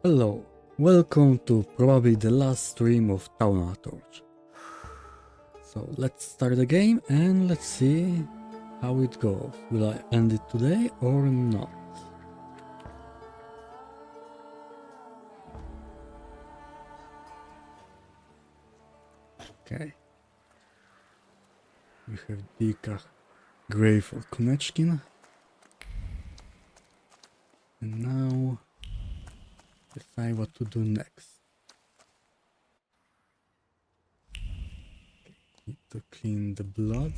Hello, welcome to probably the last stream of Town Torch. So let's start the game and let's see how it goes. Will I end it today or not? Okay. We have Dika Grave of Konechkin. And now decide what to do next. Need to clean the blood.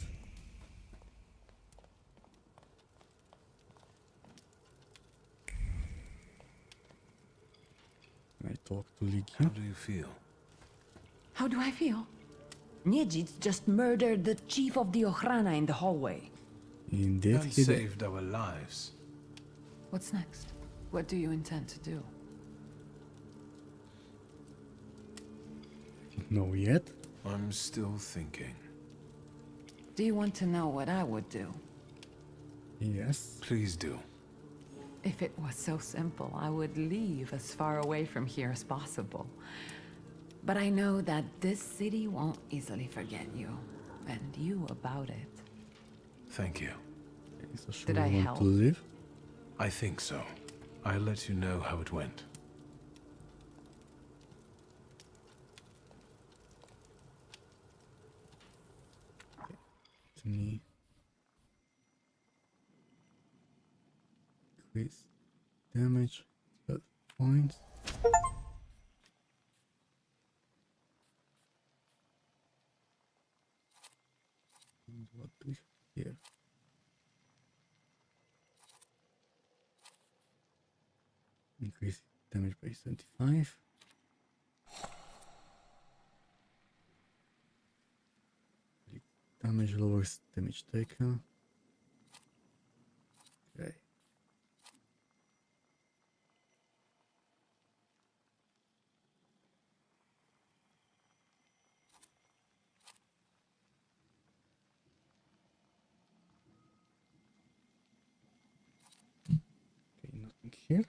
I talk to Ligia. How do you feel? How do I feel? Niedzic just murdered the chief of the Ochrana in the hallway. Indeed, And he did. saved our lives. What's next? What do you intend to do? No yet. I'm still thinking. Do you want to know what I would do? Yes. Please do. If it was so simple, I would leave as far away from here as possible. But I know that this city won't easily forget you, and you about it. Thank you. Okay, so should Did we I want help? to leave? I think so. I'll let you know how it went. To me. Increase damage, 12 points. And what do we have here? Increase damage by 75. Damage lowers damage taken. Okay. Okay, nothing here.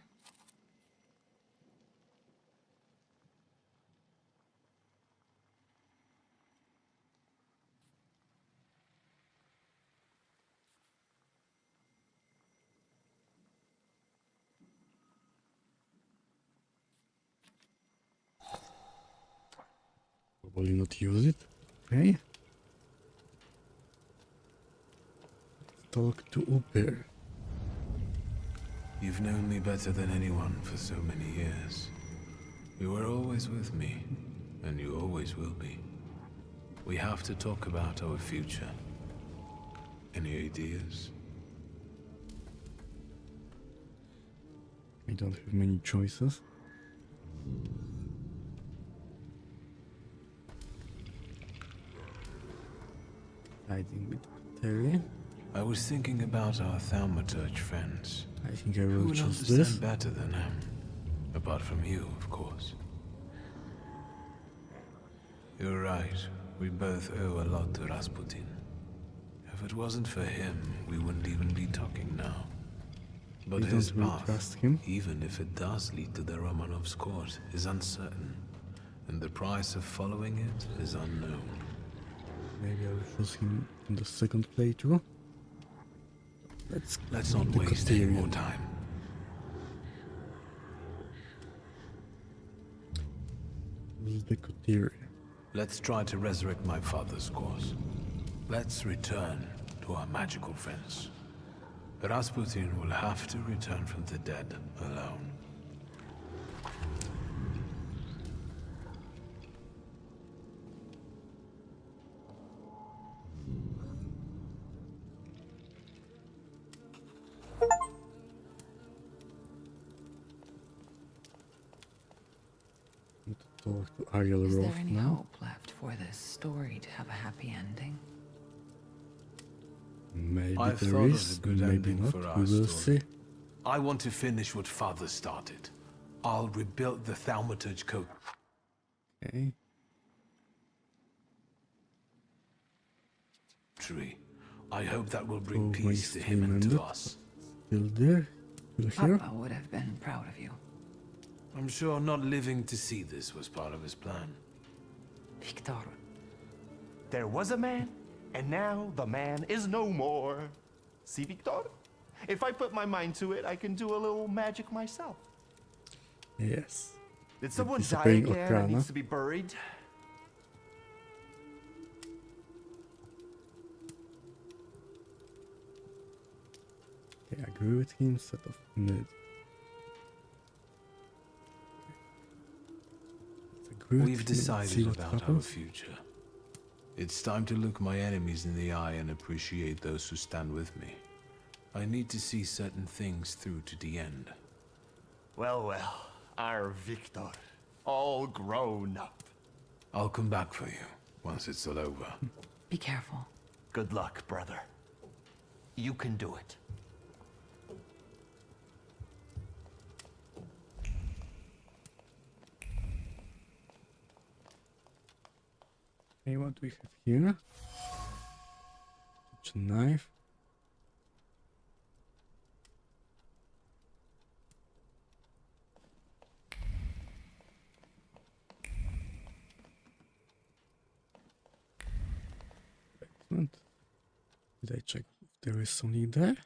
Probably not use it. Okay. Talk to Uber. You've known me better than anyone for so many years. You were always with me, and you always will be. We have to talk about our future. Any ideas? I don't have many choices. Hiding with Terry. I was thinking about our thaumaturge friends. I think I Who will will choose understand this. better than him? Apart from you, of course. You're right. We both owe a lot to Rasputin. If it wasn't for him, we wouldn't even be talking now. But We his don't really path, trust him. even if it does lead to the Romanovs' court, is uncertain. And the price of following it is unknown. Maybe I will choose him in the second playthrough. Let's not the waste any Caterian. more time. Use the Coteria. Let's try to resurrect my father's cause. Let's return to our magical friends. Rasputin will have to return from the dead alone. Need to talk to Ariel Is there Roth any now. hope left for this story to have a happy ending? Maybe I've there thought of is, a good maybe ending not. for We our will story. see. I want to finish what father started. I'll rebuild the thaumaturge code. Okay. Tree. I hope that will bring Oh, peace to wait him a and to minute. us. Still there? Still here? Papa would have been proud of you. I'm sure not living to see this was part of his plan. Victor. There was a man, and now the man is no more. See, Victor? If I put my mind to it, I can do a little magic myself. Yes. Did someone die disappearing again Ocrana. and needs to be buried? Okay, I agree with him, set of mid. Let's agree with We've him and see decided what about our happens. future. It's time to look my enemies in the eye and appreciate those who stand with me. I need to see certain things through to the end. Well, well, our Victor, all grown up. I'll come back for you once it's all over. Be careful. Good luck, brother. You can do it. Okay, what do we have here? Such a knife. Excellent. Did I check if there is something there?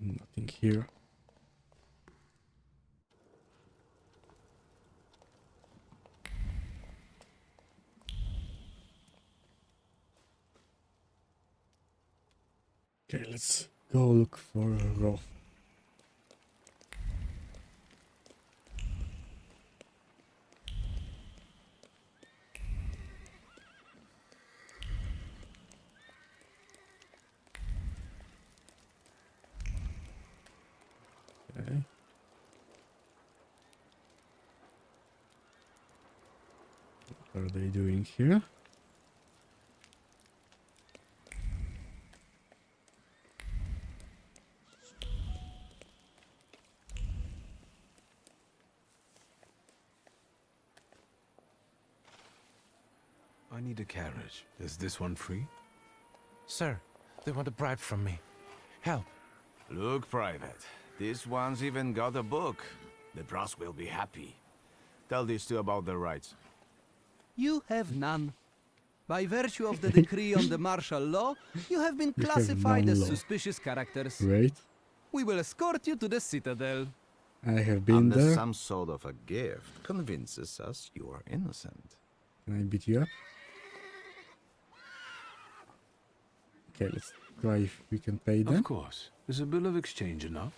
Nothing here. Okay, let's go look for Roth. Okay. What are they doing here? I need a carriage. Is this one free? Sir, they want a bribe from me. Help. Look, Private. This one's even got a book. The brass will be happy. Tell these two about their rights. You have none. By virtue of the decree on the martial law, you have been You have classified none as law. suspicious characters. Great. We will escort you to the citadel. I have been Unless there. some sort of a gift convinces us you are innocent. Can I beat you up? Okay, let's try if we can pay them. Of course. Is a bill of exchange enough?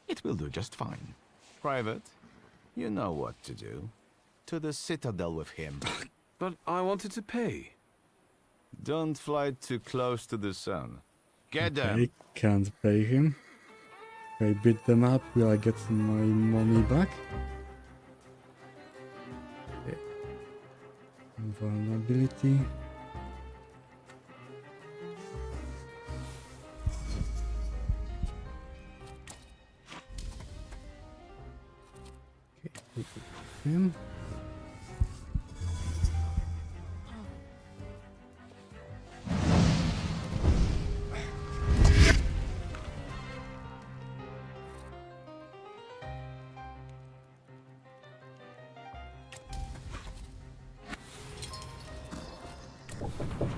It will do just fine. Private, you know what to do. To the Citadel with him. But I wanted to pay. Don't fly too close to the sun. Get I them! can't pay him. If I beat them up, will I get my money back? Okay. Vulnerability. Okay, look at him.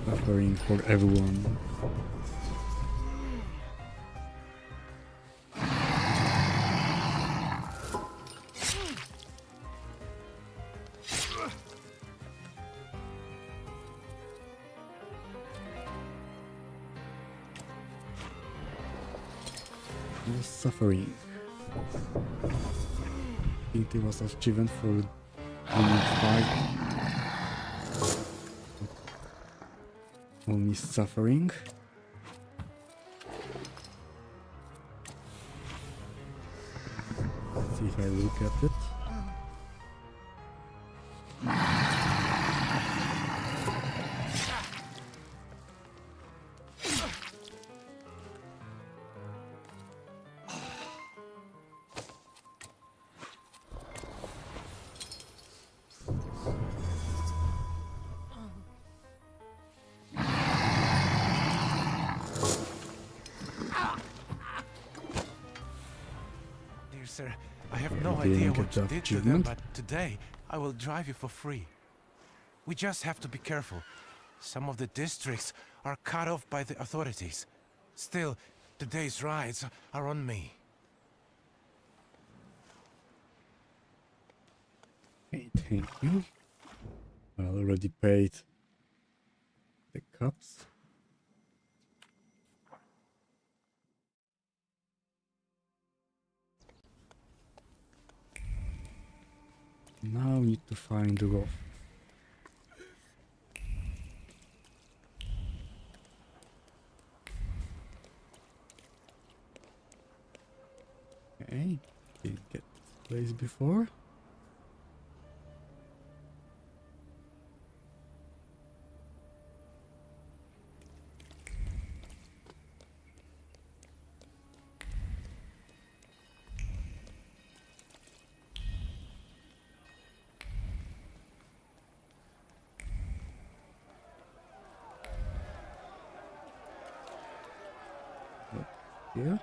Suffering for everyone. No suffering. I think there was achievement for doing 5. Only suffering. Let's see if I look at it. sorry, sir. I have Yeah, no you didn't idea get what you that did to them, achievement. but today I will drive you for free. We just have to be careful. Some of the districts are cut off by the authorities. Still, today's rides are on me. Okay, thank you. I already paid the cups. Now we need to find the Roth. Okay, didn't get this place before. Here.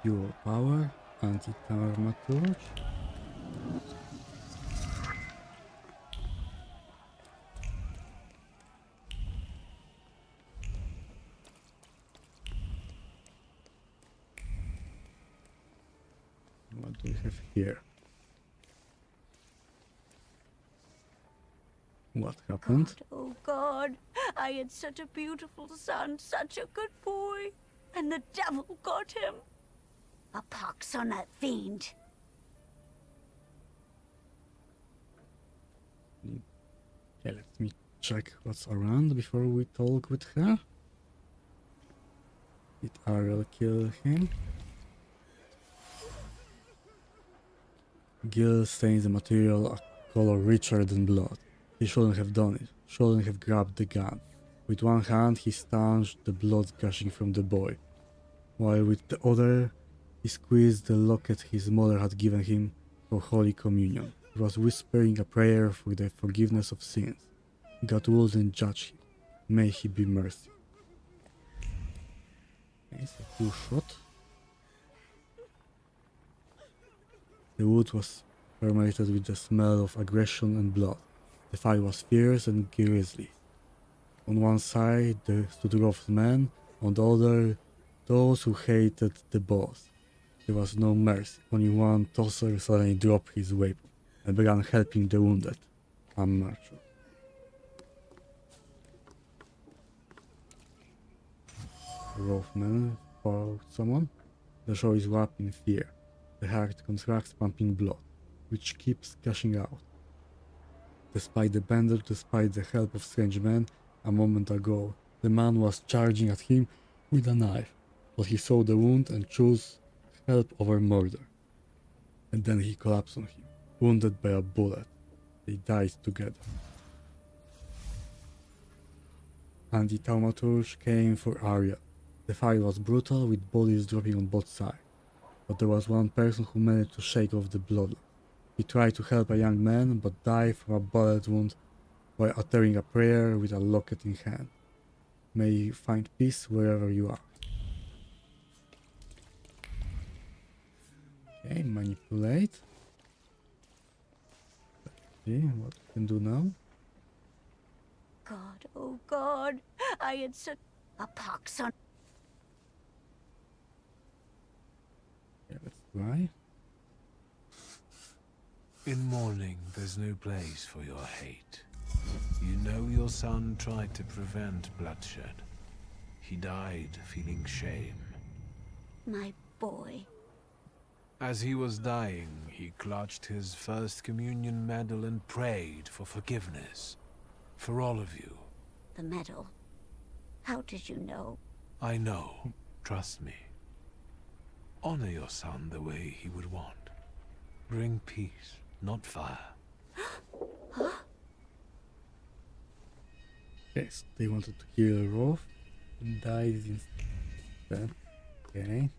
Pure power, anti-armature. What do we have here? What happened? God, oh God, I had such a beautiful son, such a good boy, and the devil got him. A pox on that fiend. Okay, let me check what's around before we talk with her. Did Ariel kill him? Gil stains the material a color richer than blood. He shouldn't have done it. Shouldn't have grabbed the gun. With one hand he staunched the blood gushing from the boy, while with the other he squeezed the locket his mother had given him for Holy Communion. He was whispering a prayer for the forgiveness of sins. God wouldn't judge him. May he be merciful. Okay, so cool shot. The wood was permeated with the smell of aggression and blood. The fight was fierce and grisly. On one side there stood Roth's men, on the other those who hated the boss. There was no mercy. Only one tosser suddenly dropped his weapon and began helping the wounded. Amateur. Rothman fought someone. The shore is wrapped in fear. The heart contracts, pumping blood, which keeps gushing out. Despite the bandage, despite the help of strange men, a moment ago, the man was charging at him with a knife, but he saw the wound and chose help over murder. And then he collapsed on him, wounded by a bullet. They died together. And the thaumaturge came for Arya. The fight was brutal, with bodies dropping on both sides. But there was one person who managed to shake off the blood. He tried to help a young man, but died from a bullet wound while uttering a prayer with a locket in hand. May you find peace wherever you are. Okay, manipulate. Let's see what we can do now. God, oh God, I had such a pox on. Okay, let's try. In mourning, there's no place for your hate. You know your son tried to prevent bloodshed. He died feeling shame. My boy. As he was dying, he clutched his first communion medal and prayed for forgiveness. For all of you. The medal. How did you know? I know. Trust me. Honor your son the way he would want. Bring peace, not fire. Yes, they wanted to kill Roth and died instead. Okay.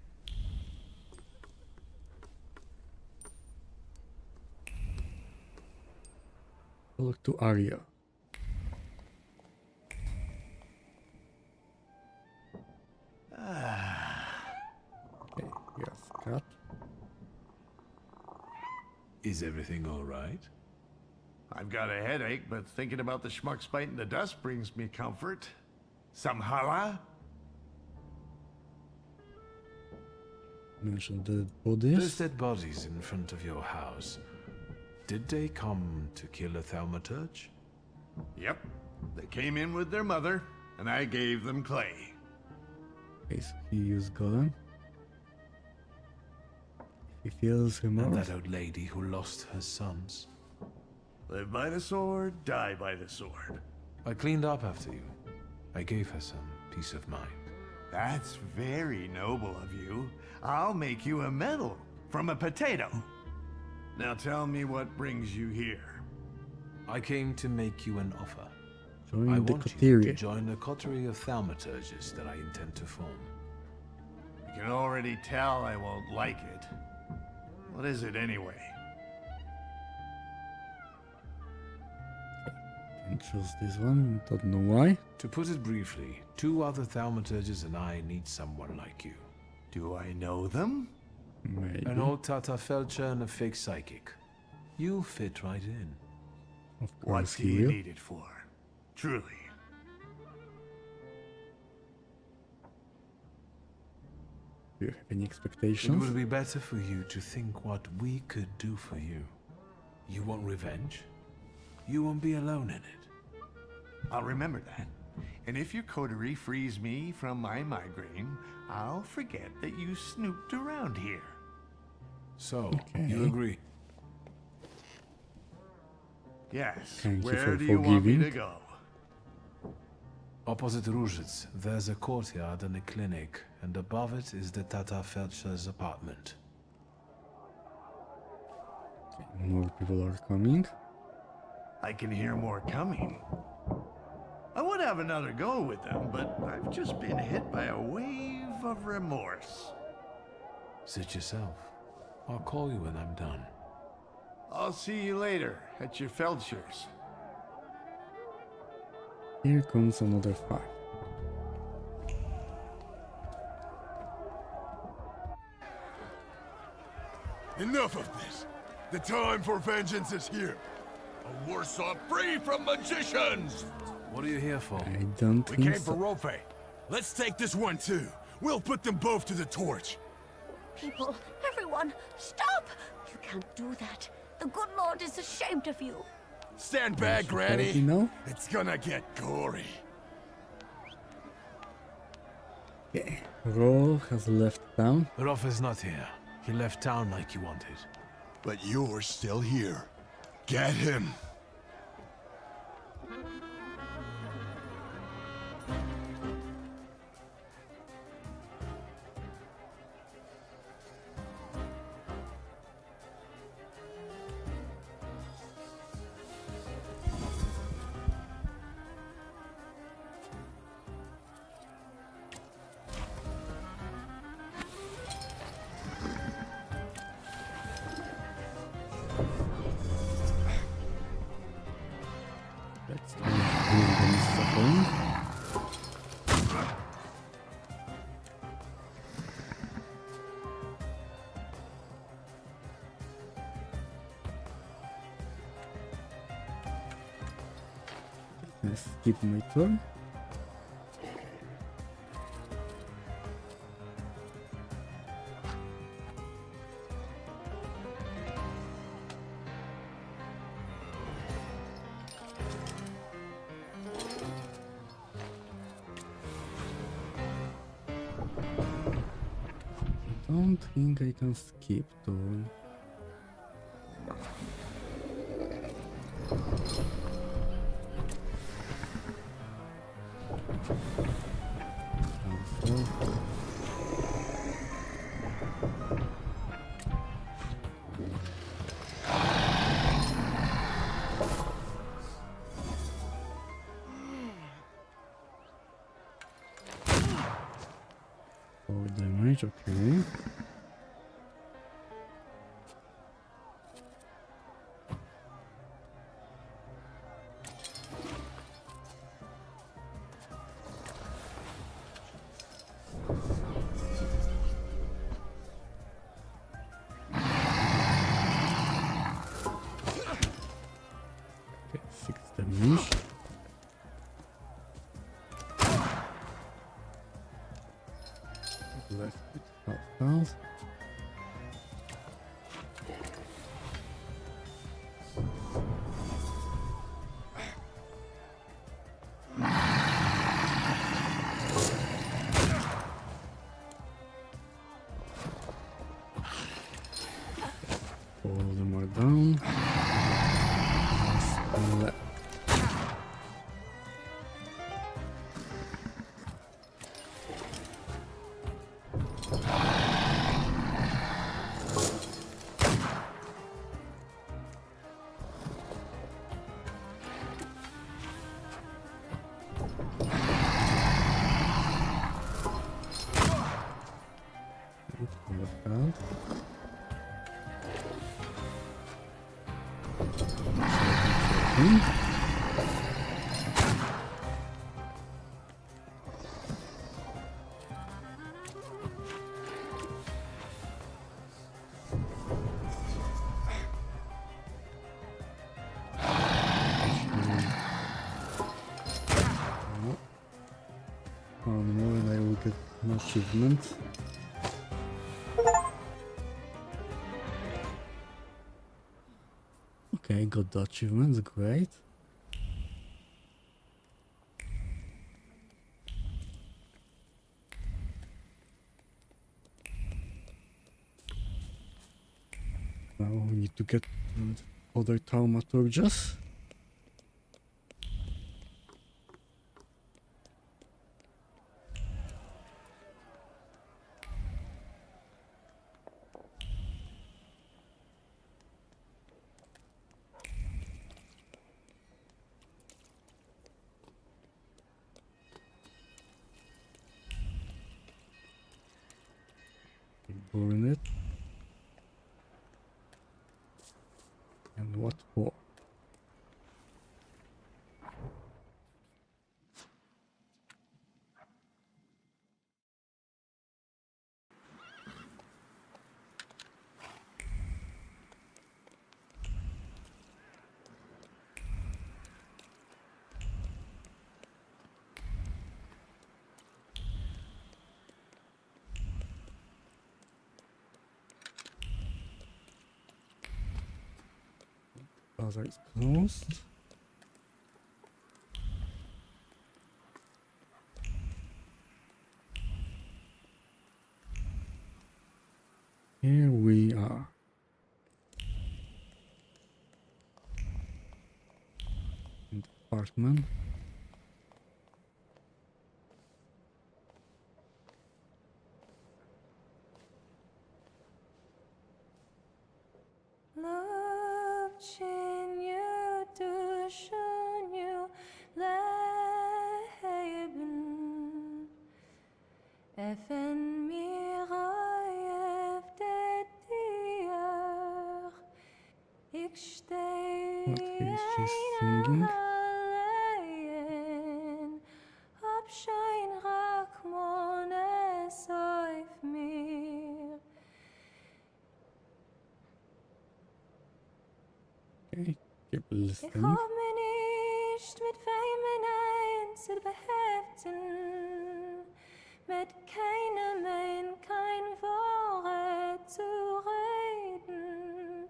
Talk to Arya. Okay, yes, cut. Is everything all right? I've got a headache, but thinking about the schmucks biting the dust brings me comfort. Samhala? Mention the Those bodies. dead bodies in front of your house. Did they come to kill a thaumaturge? Yep. They came in with their mother, and I gave them clay. Okay, so he used golem. He feels And remorse. that old lady who lost her sons. Live by the sword, die by the sword. I cleaned up after you. I gave her some peace of mind. That's very noble of you. I'll make you a medal from a potato. Now tell me what brings you here. I came to make you an offer. I Join the want you to coterie. join a coterie of thaumaturges that I intend to form. You can already tell I won't like it. What is it anyway? Can choose this one. Don't know why. To put it briefly, 2 other thaumaturges and I need someone like you. Do I know them? Maybe. An old Tata Felcher and a fake psychic. You fit right in. Of What course do he you will. need it for? Truly. Do you have any It expectations? would be better for you to think what we could do for you. You want revenge? You won't be alone in it. I'll remember that. And if your coterie frees me from my migraine, I'll forget that you snooped around here. So, Okay. you agree? Yes. Thank you Where for do you want me to forgiving. go? Opposite Różyc, there's a courtyard and a clinic, and above it is the Tata Felcher's apartment. More people are coming. I can hear more coming. I would have another go with them, but I've just been hit by a wave of remorse. Sit yourself. I'll call you when I'm done. I'll see you later at your Felchers. Here comes another fight. Enough of this. The time for vengeance is here. A Warsaw free from magicians! What are you here for? I don't We think came for so. Rofe. Let's take this one too. We'll put them both to the torch. People, everyone, stop! You can't do that. The good Lord is ashamed of you. Stand back, Granny. You know? It's gonna get gory. Okay. Ro has left town. Rolf is not here. He left town like you wanted. But you're still here. Get him. Let's try to bring them suffering. Let's skip my turn. I don't think I can skip turn. Also, for damage, okay. damage. Left with half health. All of them are down. Left. Oh no, and I will get an achievement. Okay, got the achievements, great. Now we need to get other thaumaturges. Burn it. And what for? Browser is closed. Here we are. In the apartment. What is she singing? Okay, keep listening. Mit keinem kein Wort zu reden.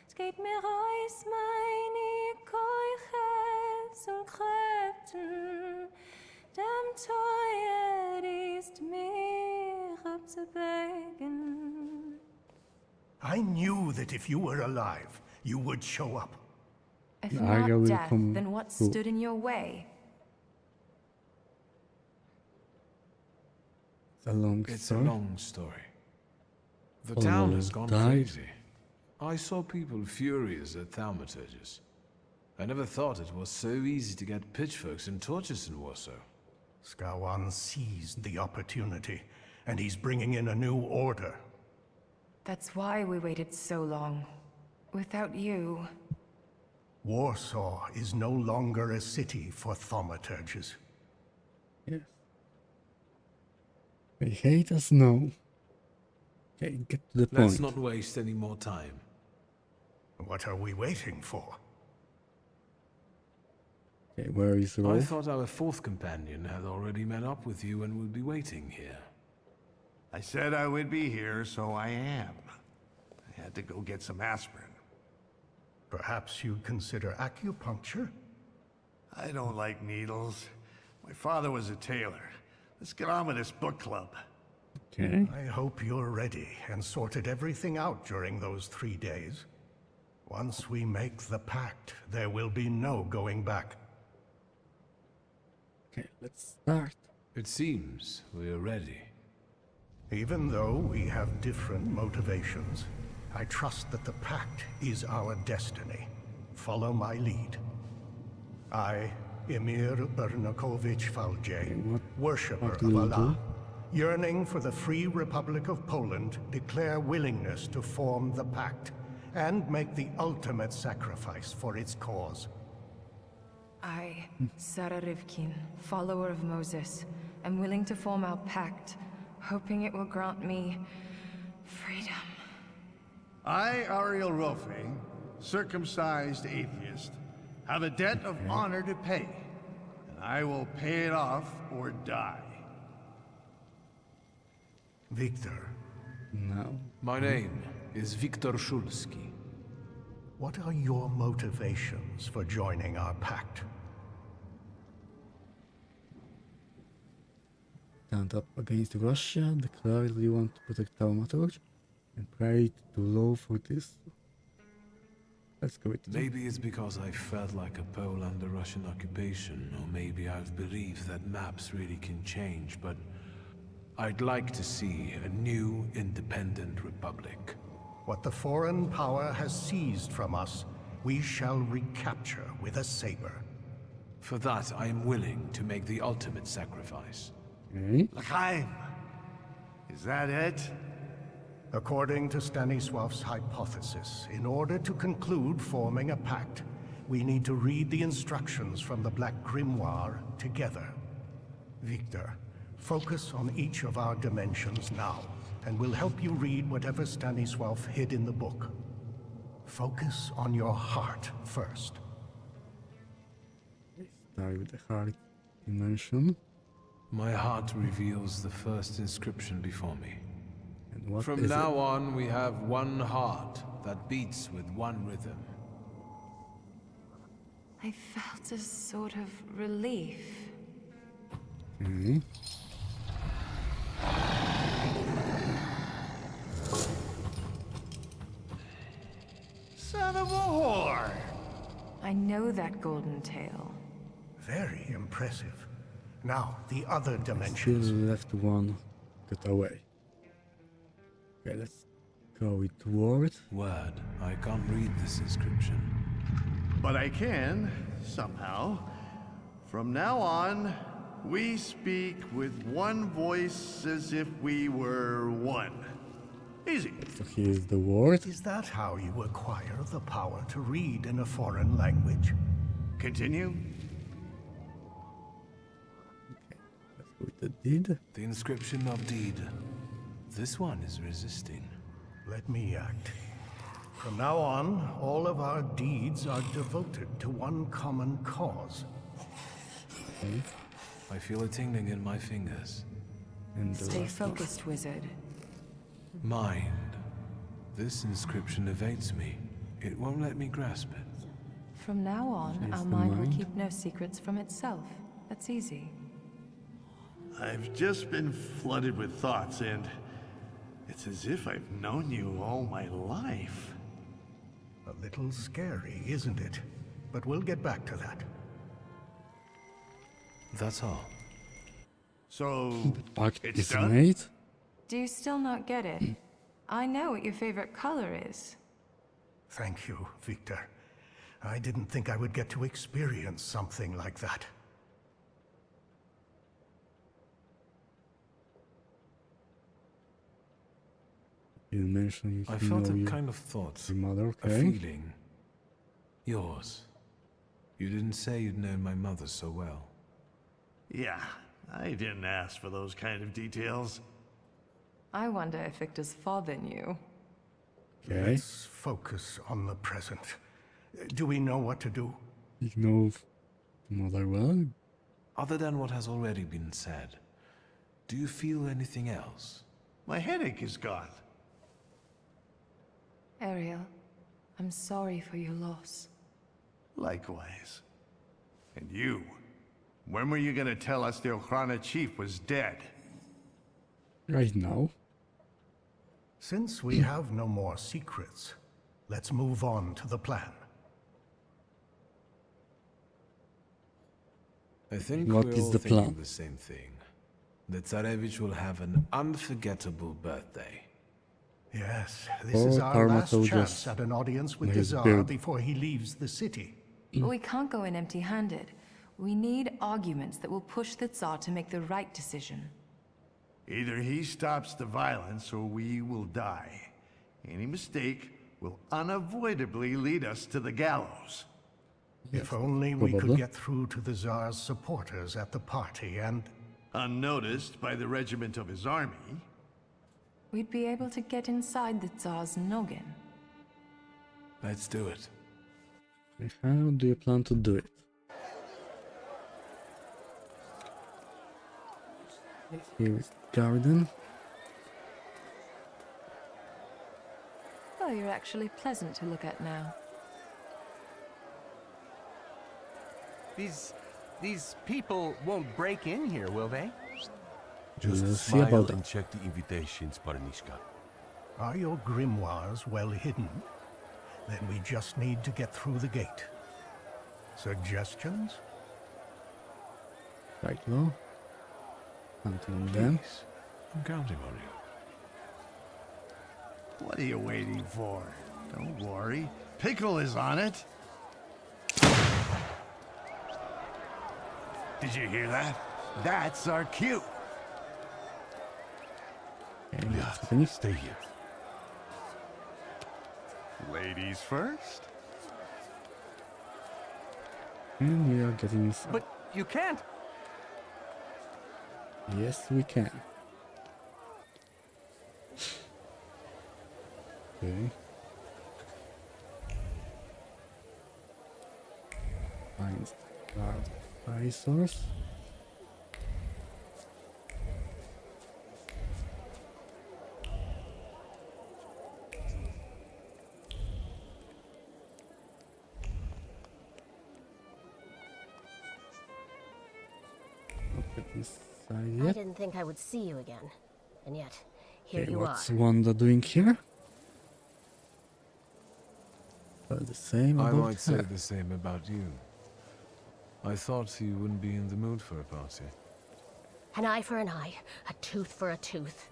Es geht mir aus meine Keuches und Kräften. Dem Teuer ist mir abzubegen. I knew that if you were alive, you would show up. If Arya will not death, come then what through. stood in your way? It's a long It's story. a long story. The All town has gone died. crazy. I saw people furious at thaumaturges. I never thought it was so easy to get pitchforks and torches in Warsaw. Skawan seized the opportunity, and he's bringing in a new order. That's why we waited so long. Without you... Warsaw is no longer a city for thaumaturges. Yes. They hate us now. Okay, get to the Let's point. not waste any more time. What are we waiting for? Okay, where is I Rolf? thought our fourth companion had already met up with you and would be waiting here. I said I would be here, so I am. I had to go get some aspirin. Perhaps you'd consider acupuncture? I don't like needles. My father was a tailor. Let's get on with this book club. Okay. I hope you're ready and sorted everything out during those 3 days. Once we make the pact, there will be no going back. Okay, let's start. It seems we are ready. Even though we have different motivations, I trust that the pact is our destiny. Follow my lead. I, Emir Bernakovich Falje, worshipper what of do we Allah, do? yearning for the Free Republic of Poland, declare willingness to form the pact and make the ultimate sacrifice for its cause. I, Sarah Rivkin, follower of Moses, am willing to form our pact, hoping it will grant me freedom. I, Ariel Rofe, circumcised atheist, have a debt of honor to pay, and I will pay it off or die. Victor, No. My name is Viktor Szulski. what are your motivations for joining our pact? Stand up against Russia, declare that you want to protect Taumaturge, and pray to law for this. Let's go with it. Maybe it's because I felt like a Pole under Russian occupation, or maybe I've believed that maps really can change, but I'd like to see a new, independent republic. What the foreign power has seized from us, we shall recapture with a saber. For that, I am willing to make the ultimate sacrifice. Okay. L'chaim, is that it? According to Stanisław's hypothesis, in order to conclude forming a pact, we need to read the instructions from the Black Grimoire together. Victor, focus on each of our dimensions now, and we'll help you read whatever Stanisław hid in the book. Focus on your heart first. Start with the heart dimension. My heart reveals the first inscription before me. And what From is now it? on, we have one heart that beats with one rhythm. I felt a sort of relief. Okay. Son of a whore! I know that golden tale. Very impressive. Now, the other Still dimensions. left one. Get away. Okay, let's go with word. Word, I can't read this inscription. But I can, somehow. From now on, we speak with one voice as if we were one. Easy. So here's the word. Is that how you acquire the power to read in a foreign language? Continue. Let's go with the deed. The inscription of deed. This one is resisting. Let me act. From now on, all of our deeds are devoted to one common cause. Okay. I feel a tingling in my fingers. And the Stay last one. focused, wizard. Mind. This inscription evades me. It won't let me grasp it. From now on, Chase our the mind will mind. keep no secrets from itself. That's easy. I've just been flooded with thoughts, and it's as if I've known you all my life. A little scary, isn't it? But we'll get back to that. That's all. So, Pact it's is done? made. Do you still not get it? I know what your favorite color is. Thank you, Victor. I didn't think I would get to experience something like that. You mentioned I you felt know a you- kind of thought. your mother, A okay? feeling. Yours. You didn't say you'd known my mother so well. Yeah, I didn't ask for those kind of details. I wonder if Victor's father knew. Okay. Let's focus on the present. Do we know what to do? Ignore Mother well. Other than what has already been said, do you feel anything else? My headache is gone. Ariel, I'm sorry for your loss. Likewise. And you, when were you gonna tell us the Okhrana chief was dead? Right now. Since we have no more secrets, let's move on to the plan. I think What we're is all the thinking plan? the same thing. The Tsarevich will have an unforgettable birthday. Yes, this is Or our last Tarmato chance just at an audience with made the his Tsar beard. before he leaves the city. But we can't go in empty-handed. We need arguments that will push the Tsar to make the right decision. Either he stops the violence or we will die. Any mistake will unavoidably lead us to the gallows. If only we could probably. get through to the Tsar's supporters at the party and... Unnoticed by the regiment of his army, We'd be able to get inside the Tsar's noggin. Let's do it. How do you plan to do it? Here is the garden. Oh, you're actually pleasant to look at now. These people won't break in here, will they? Just We'll see smile about and that. check the invitations, Parnishka. Are your grimoires well hidden? Then we just need to get through the gate. Suggestions? Right now. Hunting on them. Please, I'm counting on you. what are you waiting for? Don't worry, Pickle is on it. Did you hear that? That's our cue. Okay, let's finish. Stay here. Ladies first. And we are getting inside. But you can't. Yes, we can. Okay. Find our resource. Not get inside I yet. didn't think I would see you again. And yet, here Okay, you what's are. Wanda doing here? Well, the same I about might say her. the same about you. I thought you wouldn't be in the mood for a party. An eye for an eye, a tooth for a tooth,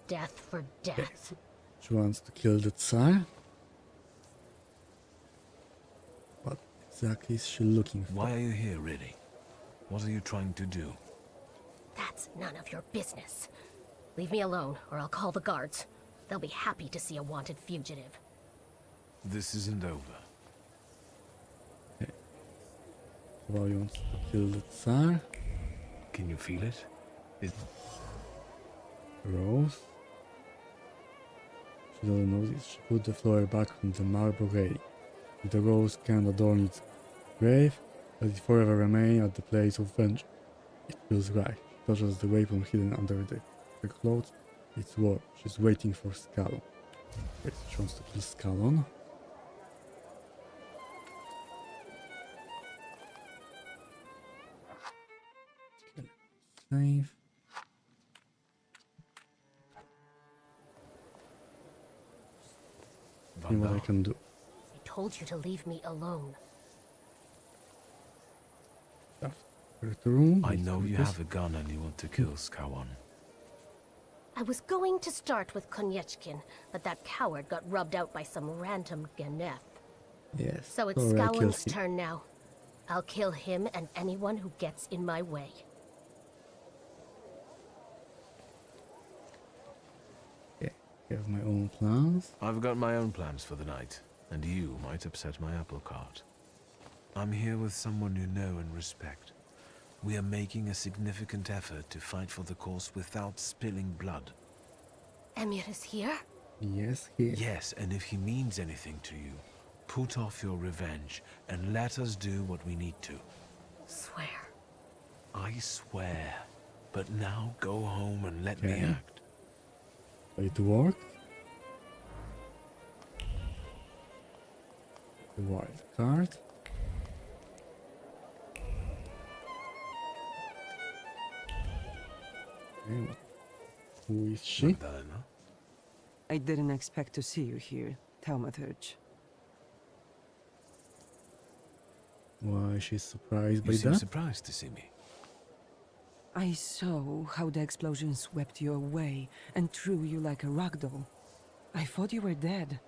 death for death. She wants to kill the Tsar. What exactly is she looking for? Why are you here, really? What are you trying to do? That's none of your business. Leave me alone, or I'll call the guards. They'll be happy to see a wanted fugitive. This isn't over. Why wants to kill the Tsar? Can you feel it? Rose. She doesn't notice. She put the flower back on the marble railing. The rose can adorn its grave, but it forever remain at the place of vengeance. It feels right. She touches the weapon hidden under her clothes. It's warm. She's waiting for Scallon. Yes, she wants to kill Scallon. Save. See what I can do. I told you to leave me alone. The room. I know you have a gun and you want to kill Skawan. I was going to start with Konyechkin, but that coward got rubbed out by some random Ganef. Yes. So it's already killed Scowlin's him. turn now. I'll kill him and anyone who gets in my way. Okay, I have my own plans. I've got my own plans for the night, and you might upset my apple cart. I'm here with someone you know and respect. We are making a significant effort to fight for the cause without spilling blood. Emir is here? Yes, he is. Yes, and if he means anything to you, put off your revenge and let us do what we need to. Swear. I swear. But now go home and let me Okay. act. It worked. The wild card. Okay, who is she? Magdalena? I didn't expect to see you here, Thaumaturge. Why she's surprised by You seem that? surprised to see me. I saw how the explosion swept you away and threw you like a ragdoll. I thought you were dead.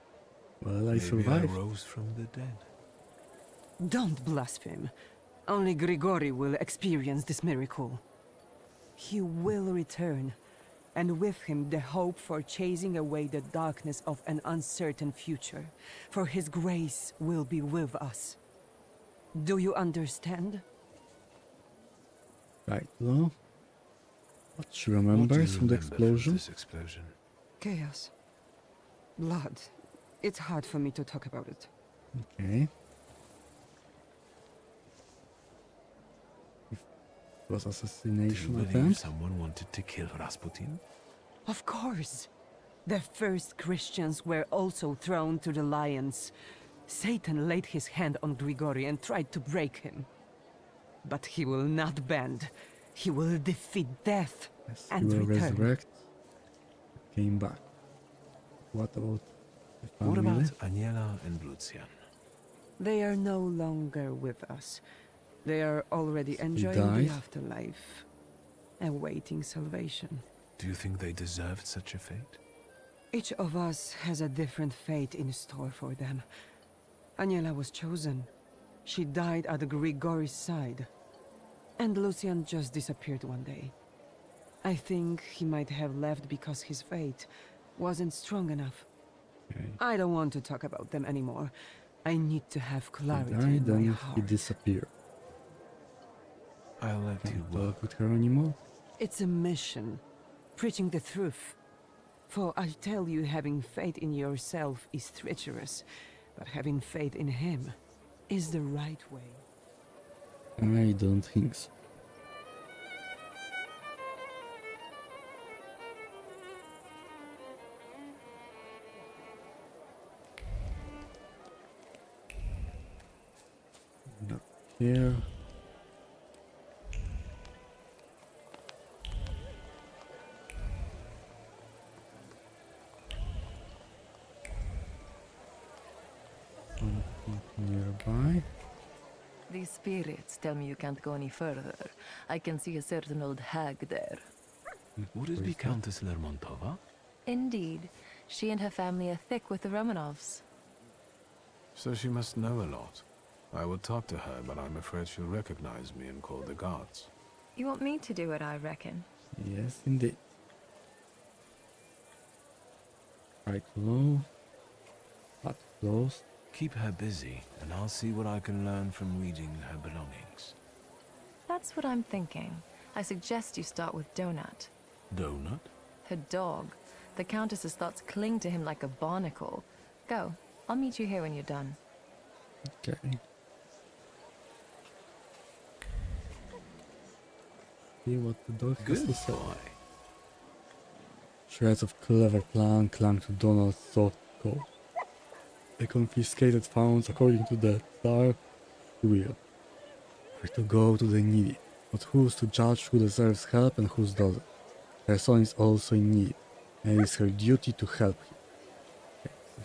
Well, I Maybe survived. I rose from the dead. Don't blaspheme. Only Grigori will experience this miracle. He will return, and with him the hope for chasing away the darkness of an uncertain future. For his grace will be with us. Do you understand? Right, well, what she What do remembers you from the remember explosion? this explosion? Chaos. Blood. It's hard for me to talk about it. Okay. If it was Do you assassination believe attempt? someone wanted to kill Rasputin? Of course. The first Christians were also thrown to the lions. Satan laid his hand on Grigori and tried to break him. But he will not bend. He will defeat death Yes, he and will return. resurrect. Came back. What about the family? What about Aniela and Lucian? They are no longer with us. They are already enjoying died? the afterlife, awaiting salvation. Do you think they deserved such a fate? Each of us has a different fate in store for them. Aniela was chosen. She died at Grigori's side. And Lucian just disappeared one day. I think he might have left because his fate wasn't strong enough. Okay. I don't want to talk about them anymore. I need to have He clarity died, in my then he heart. disappeared. I'll let you Can't work. talk with her anymore. It's a mission, preaching the truth. For I tell you, having faith in yourself is treacherous, but having faith in him is the right way. I don't think so. Not here. Something nearby. These spirits tell me you can't go any further. I can see a certain old hag there. Would it be Countess Lermontova? Indeed. She and her family are thick with the Romanovs. So she must know a lot. I will talk to her, but I'm afraid she'll recognize me and call the guards. You want me to do it, I reckon. Yes, indeed. Right low. But close. Keep her busy, and I'll see what I can learn from reading her belongings. That's what I'm thinking. I suggest you start with Donut. Donut? Her dog. The Countess's thoughts cling to him like a barnacle. Go. I'll meet you here when you're done. Okay. See what the dog has to say. Shreds of clever plan clung to Donald's soft coat. The confiscated funds, according to the Tsar, will are to go to the needy, but who's to judge who deserves help and who doesn't? Her son is also in need, and it is her duty to help him. Okay, so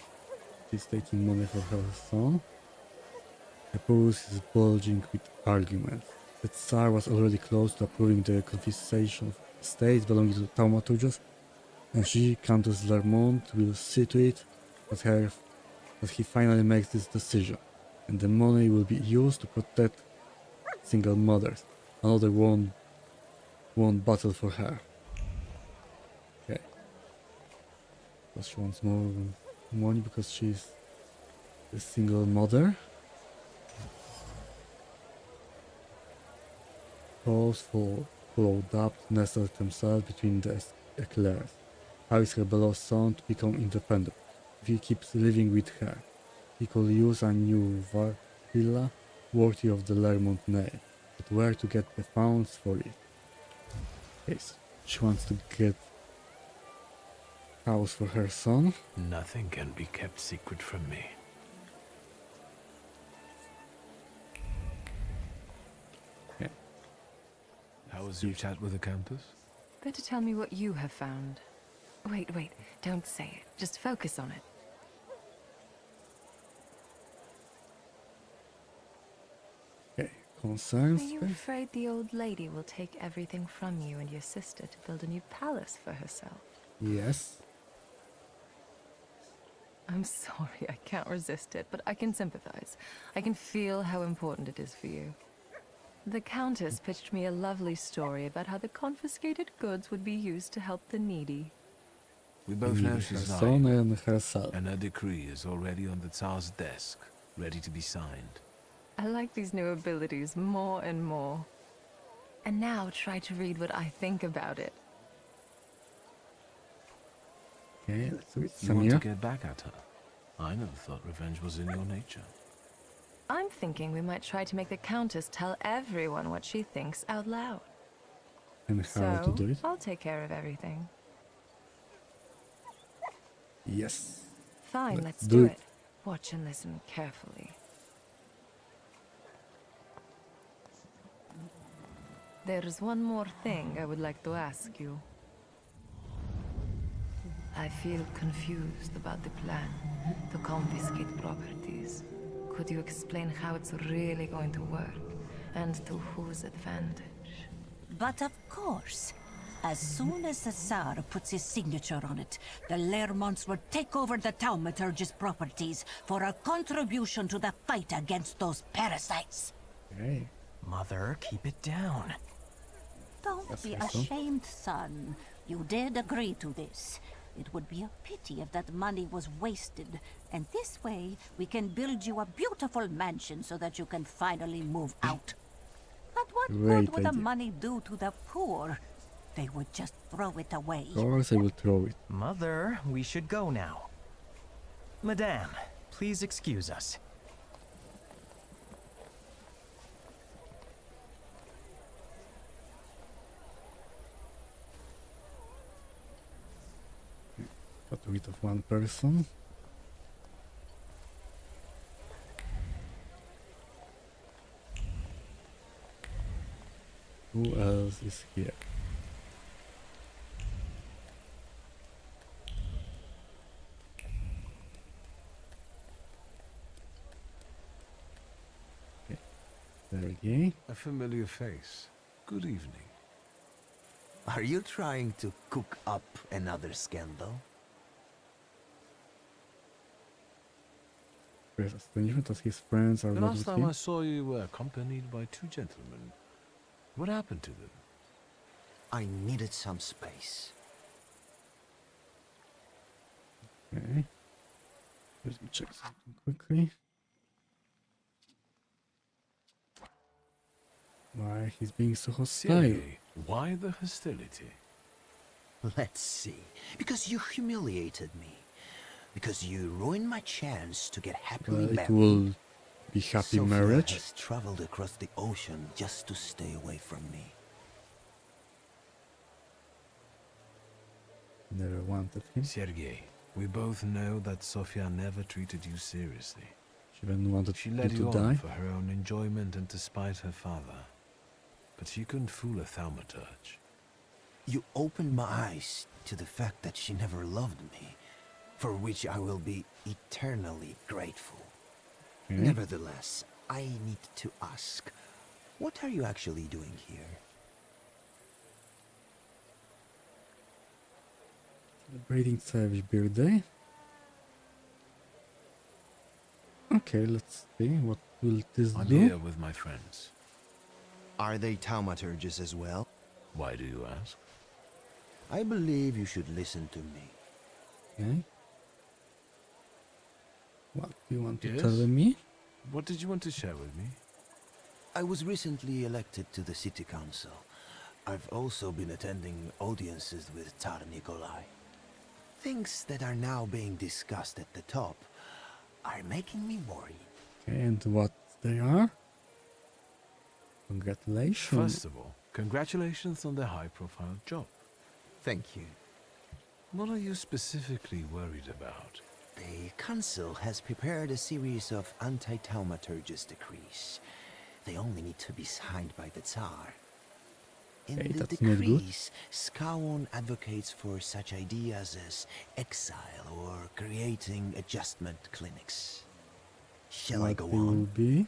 she's taking money for her son. The purse is bulging with arguments. The Tsar was already close to approving the confiscation of estates belonging to Thaumaturges, and she, Countess Lermont, will see to it that he finally makes this decision, and the money will be used to protect single mothers. Another won't battle for her. Okay. Because she wants more money because she's a single mother. Calls for followed up nestled themselves between the eclairs. How is her beloved son to become independent? If he keeps living with her, he could use a new villa worthy of the Lermont name. but where to get the funds for it. Okay, so she wants to get house for her son. Nothing can be kept secret from me. Yeah. How was your chat with the Countess? Better tell me what you have found. Wait, don't say it. Just focus on it. Okay, concerns. Are you afraid the old lady will take everything from you and your sister to build a new palace for herself? Yes. I'm sorry, I can't resist it, but I can sympathize. I can feel how important it is for you. The Countess pitched me a lovely story about how the confiscated goods would be used to help the needy. We both know she's her son lying, and herself. and her decree is already on the Tsar's desk, ready to be signed. I like these new abilities more and more. And now try to read what I think about it. Okay, let's read You want to Samir. get back at her? I never thought revenge was in your nature. I'm thinking we might try to make the Countess tell everyone what she thinks out loud. And how to do it. I'll take care of everything. Yes. Fine, let's do do it. it. Watch and listen carefully. There's one more thing I would like to ask you. I feel confused about the plan to confiscate properties. Could you explain how it's really going to work, and to whose advantage? But of course. As soon as the Tsar puts his signature on it, the Lermonts will take over the Thaumaturge's properties for a contribution to the fight against those parasites. Okay. Mother, keep it down. Don't be ashamed, son. You did agree to this. It would be a pity if that money was wasted. And this way, we can build you a beautiful mansion so that you can finally move out. But what Great good would the idea. money do to the poor? They would just throw it away. Of course I will throw it. Mother, we should go now. Madame, please excuse us. Got rid of one person. Who else is here? Okay. Sergei. A familiar face. Good evening. Are you trying to cook up another scandal? There's a strange as his friends are The not last with time him. I saw you were accompanied by two gentlemen. What happened to them? I needed some space. Okay. Let me check something quickly. Why he's being so hostile? Sergei, why the hostility? Let's see. Because you humiliated me. Because you ruined my chance to get happily Well, married. it will be happy Sophia marriage. has traveled across the ocean just to stay away from me. Never wanted him. Sergei, we both know that Sofia never treated you seriously. She even wanted She you led to you die. on for her own enjoyment and to spite her father. But she couldn't fool a thaumaturge. You opened my eyes to the fact that she never loved me, for which I will be eternally grateful. Okay. Nevertheless, I need to ask, what are you actually doing here? Celebrating Savage birthday. Okay, let's see. What will this I'm do? here with my friends. Are they thaumaturges as well? Why do you ask? I believe you should listen to me. Okay. What do you want to Yes? tell me? What did you want to share with me? I was recently elected to the city council. I've also been attending audiences with Tsar Nikolai. Things that are now being discussed at the top are making me worried. Okay, and what they are? Congratulations. First of all, congratulations on the high-profile job. Thank you. What are you specifically worried about? The Council has prepared a series of anti-thaumaturgus decrees. They only need to be signed by the Tsar. In Okay, the that's not good. decrees, Skawon advocates for such ideas as exile or creating adjustment clinics. Shall I What go they will on? be?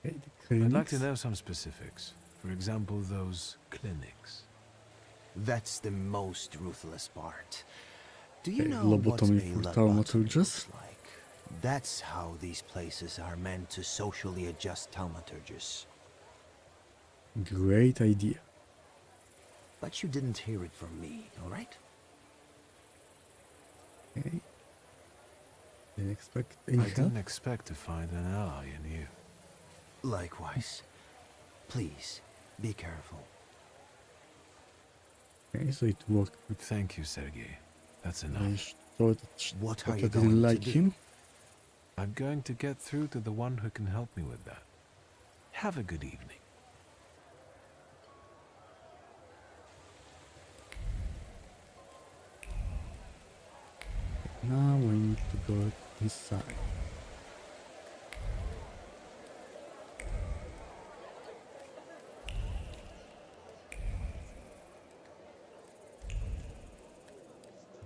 Okay, the I'd like to clinics. know some specifics. For example, those clinics. That's the most ruthless part. Do you Okay, know what a lobotomy for lobotomy thaumaturgus. looks like? That's how these places are meant to socially adjust thaumaturgus. Great idea. But you didn't hear it from me, alright? Okay. Didn't expect any I help. didn't expect to find an ally in you. Likewise. Please, be careful. Okay, so it worked. Thank you, Sergei. That's I enough. thought that What are I you didn't going to like do? him. I'm going to get through to the one who can help me with that. Have a good evening. Now we need to go inside.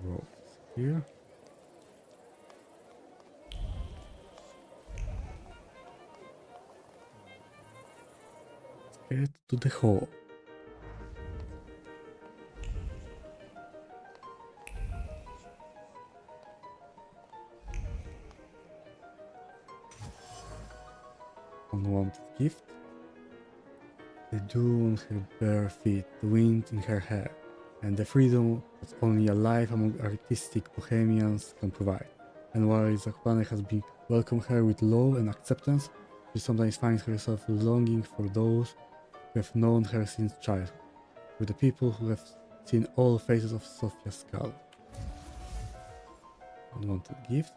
Road here. Let's get to the hall. Unwanted gift. The dew on her bare feet, the wind in her hair, and the freedom that only a life among artistic bohemians can provide. And while Zakopane has been welcomed her with love and acceptance, she sometimes finds herself longing for those who have known her since childhood, for the people who have seen all faces of Sofia Skal. Unwanted gift.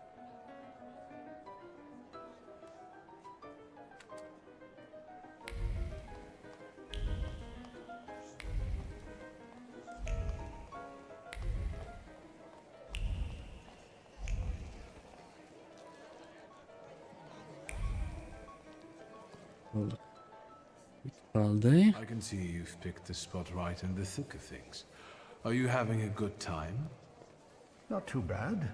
Valde. I can see you've picked the spot right in the thick of things. Are you having a good time? Not too bad.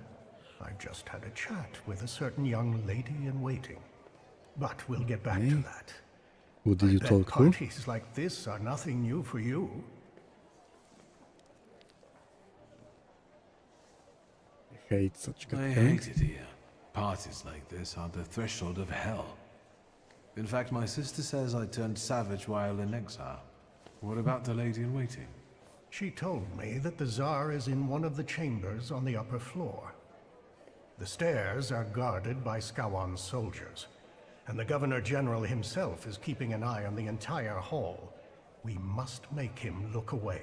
I just had a chat with a certain young lady in waiting. But we'll get back to that. Who did you Bet talk to? parties like this are nothing new for you. I hate such good I things. hate it here. Parties like this are the threshold of hell. In fact, my sister says I turned savage while in exile. What about the lady in waiting? She told me that the Tsar is in one of the chambers on the upper floor. The stairs are guarded by Skawon's soldiers, and the Governor General himself is keeping an eye on the entire hall. We must make him look away.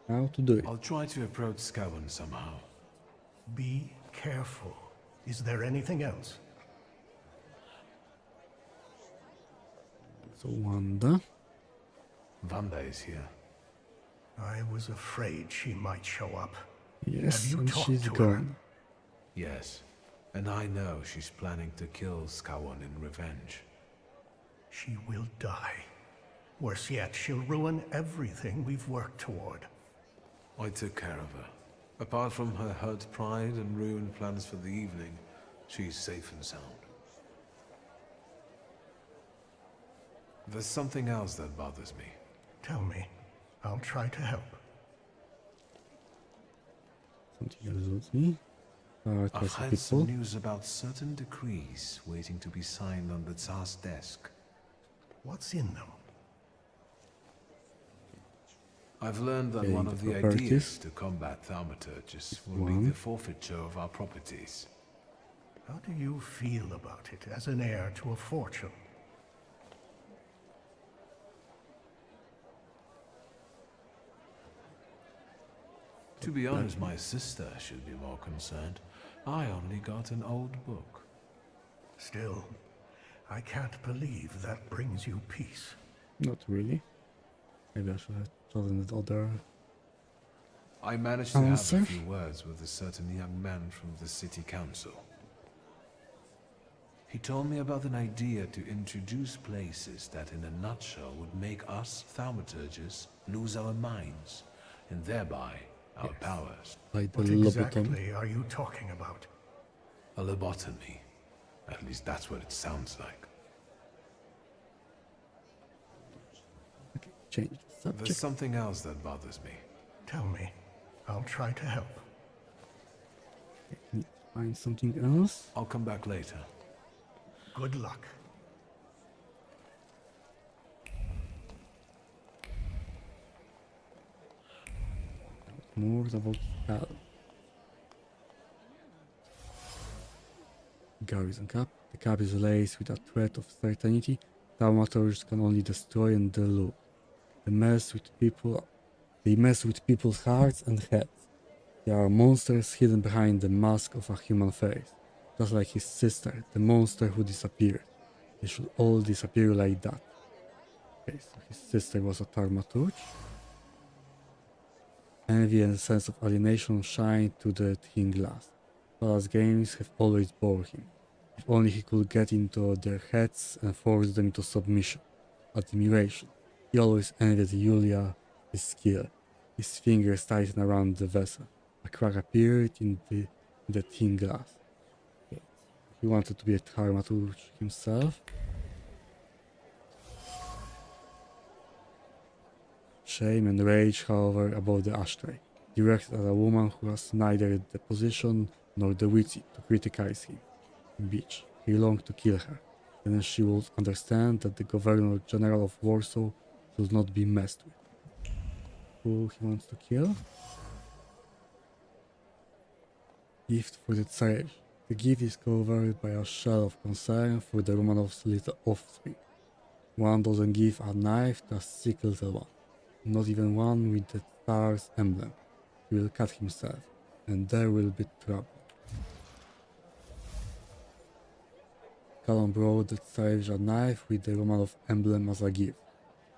How to do it? I'll try to approach Skawon somehow. Be careful. Is there anything else? So Wanda. Wanda is here. I was afraid she might show up. Yes, Have you and talked she's to her? gone. Yes, and I know she's planning to kill Skawon in revenge. She will die. Worse yet, she'll ruin everything we've worked toward. I took care of her. Apart from her hurt pride and ruined plans for the evening, she's safe and sound. There's something else that bothers me. Tell me. I'll try to help. Something else with me. I've had some news about certain decrees waiting to be signed on the Tsar's desk. What's in them? I've learned that Okay, one of the properties. ideas to combat thaumaturgus will be one. the forfeiture of our properties. How do you feel about it as an heir to a fortune? To be honest, my sister should be more concerned. I only got an old book. Still, I can't believe that brings you peace. Not really. Maybe I should have chosen the other. I managed to have Answer? a few words with a certain young man from the city council. He told me about an idea to introduce places that in a nutshell would make us thaumaturges lose our minds, and thereby our powers. Like the What lobotomy. exactly are you talking about? A lobotomy. At least that's what it sounds like. Okay, change the subject. There's something else that bothers me. Tell me. I'll try to help. Okay, need to find something else. I'll come back later. Good luck. More about Cal. Garrison Cap. The cap is laced with a thread of certainty. Thaumaturges can only destroy and dilute. They mess with people's hearts and heads. They are monsters hidden behind the mask of a human face. Just like his sister, the monster who disappeared. They should all disappear like that. Okay, so his sister was a thaumaturge. Envy and a sense of alienation shine to the thin glass. Palace games have always bored him. If only he could get into their heads and force them into submission. Admiration. He always envied Yulia, his skill. His fingers tightened around the vessel. A crack appeared in the thin glass. He wanted to be a thaumaturge himself. Shame and rage, however, about the ashtray, directed at a woman who has neither the position nor the wit to criticize him. Bitch, he longed to kill her. Then she would understand that the Governor General of Warsaw should not be messed with. Who he wants to kill? Gift for the Tsarevich. The gift is covered by a shell of concern for the Romanovs' little offspring. One doesn't give a knife to a sick little one. Not even one with the star's emblem. He will cut himself, and there will be trouble. Callum brought the Tsarevich a knife with the Romanov emblem as a gift.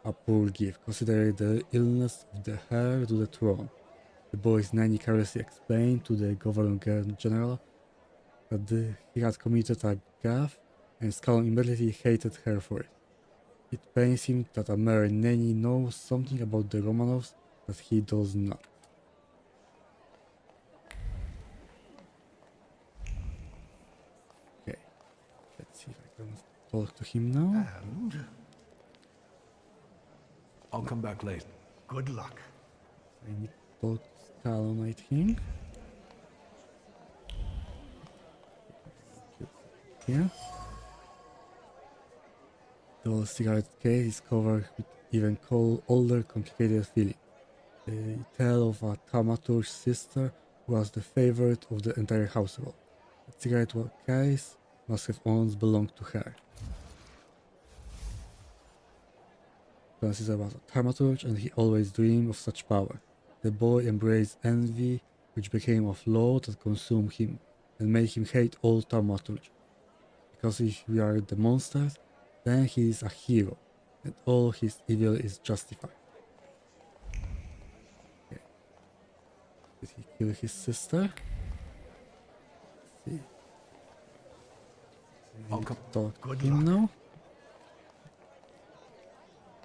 A poor gift, considering the illness of the heir to the throne. The boy's nanny carelessly explained to the Governor General that he had committed a gaffe, and Callum immediately hated her for it. It pains him that a mere nanny knows something about the Romanovs that he does not. Okay, let's see if I can talk to him now. And I'll come back later. good luck. I need to talk to Callum, I think. Here. The cigarette case is covered with even older, complicated feeling. They tell of a thaumaturge sister who was the favorite of the entire household. The cigarette case must have once belonged to her. Francis was a thaumaturge and he always dreamed of such power. The boy embraced envy, which became a flaw that consumed him and made him hate all thaumaturge. Because if we are the monsters, then he is a hero, and all his evil is justified. Okay. Did he kill his sister? Let's see. I'll come. Talk Good to him luck. now.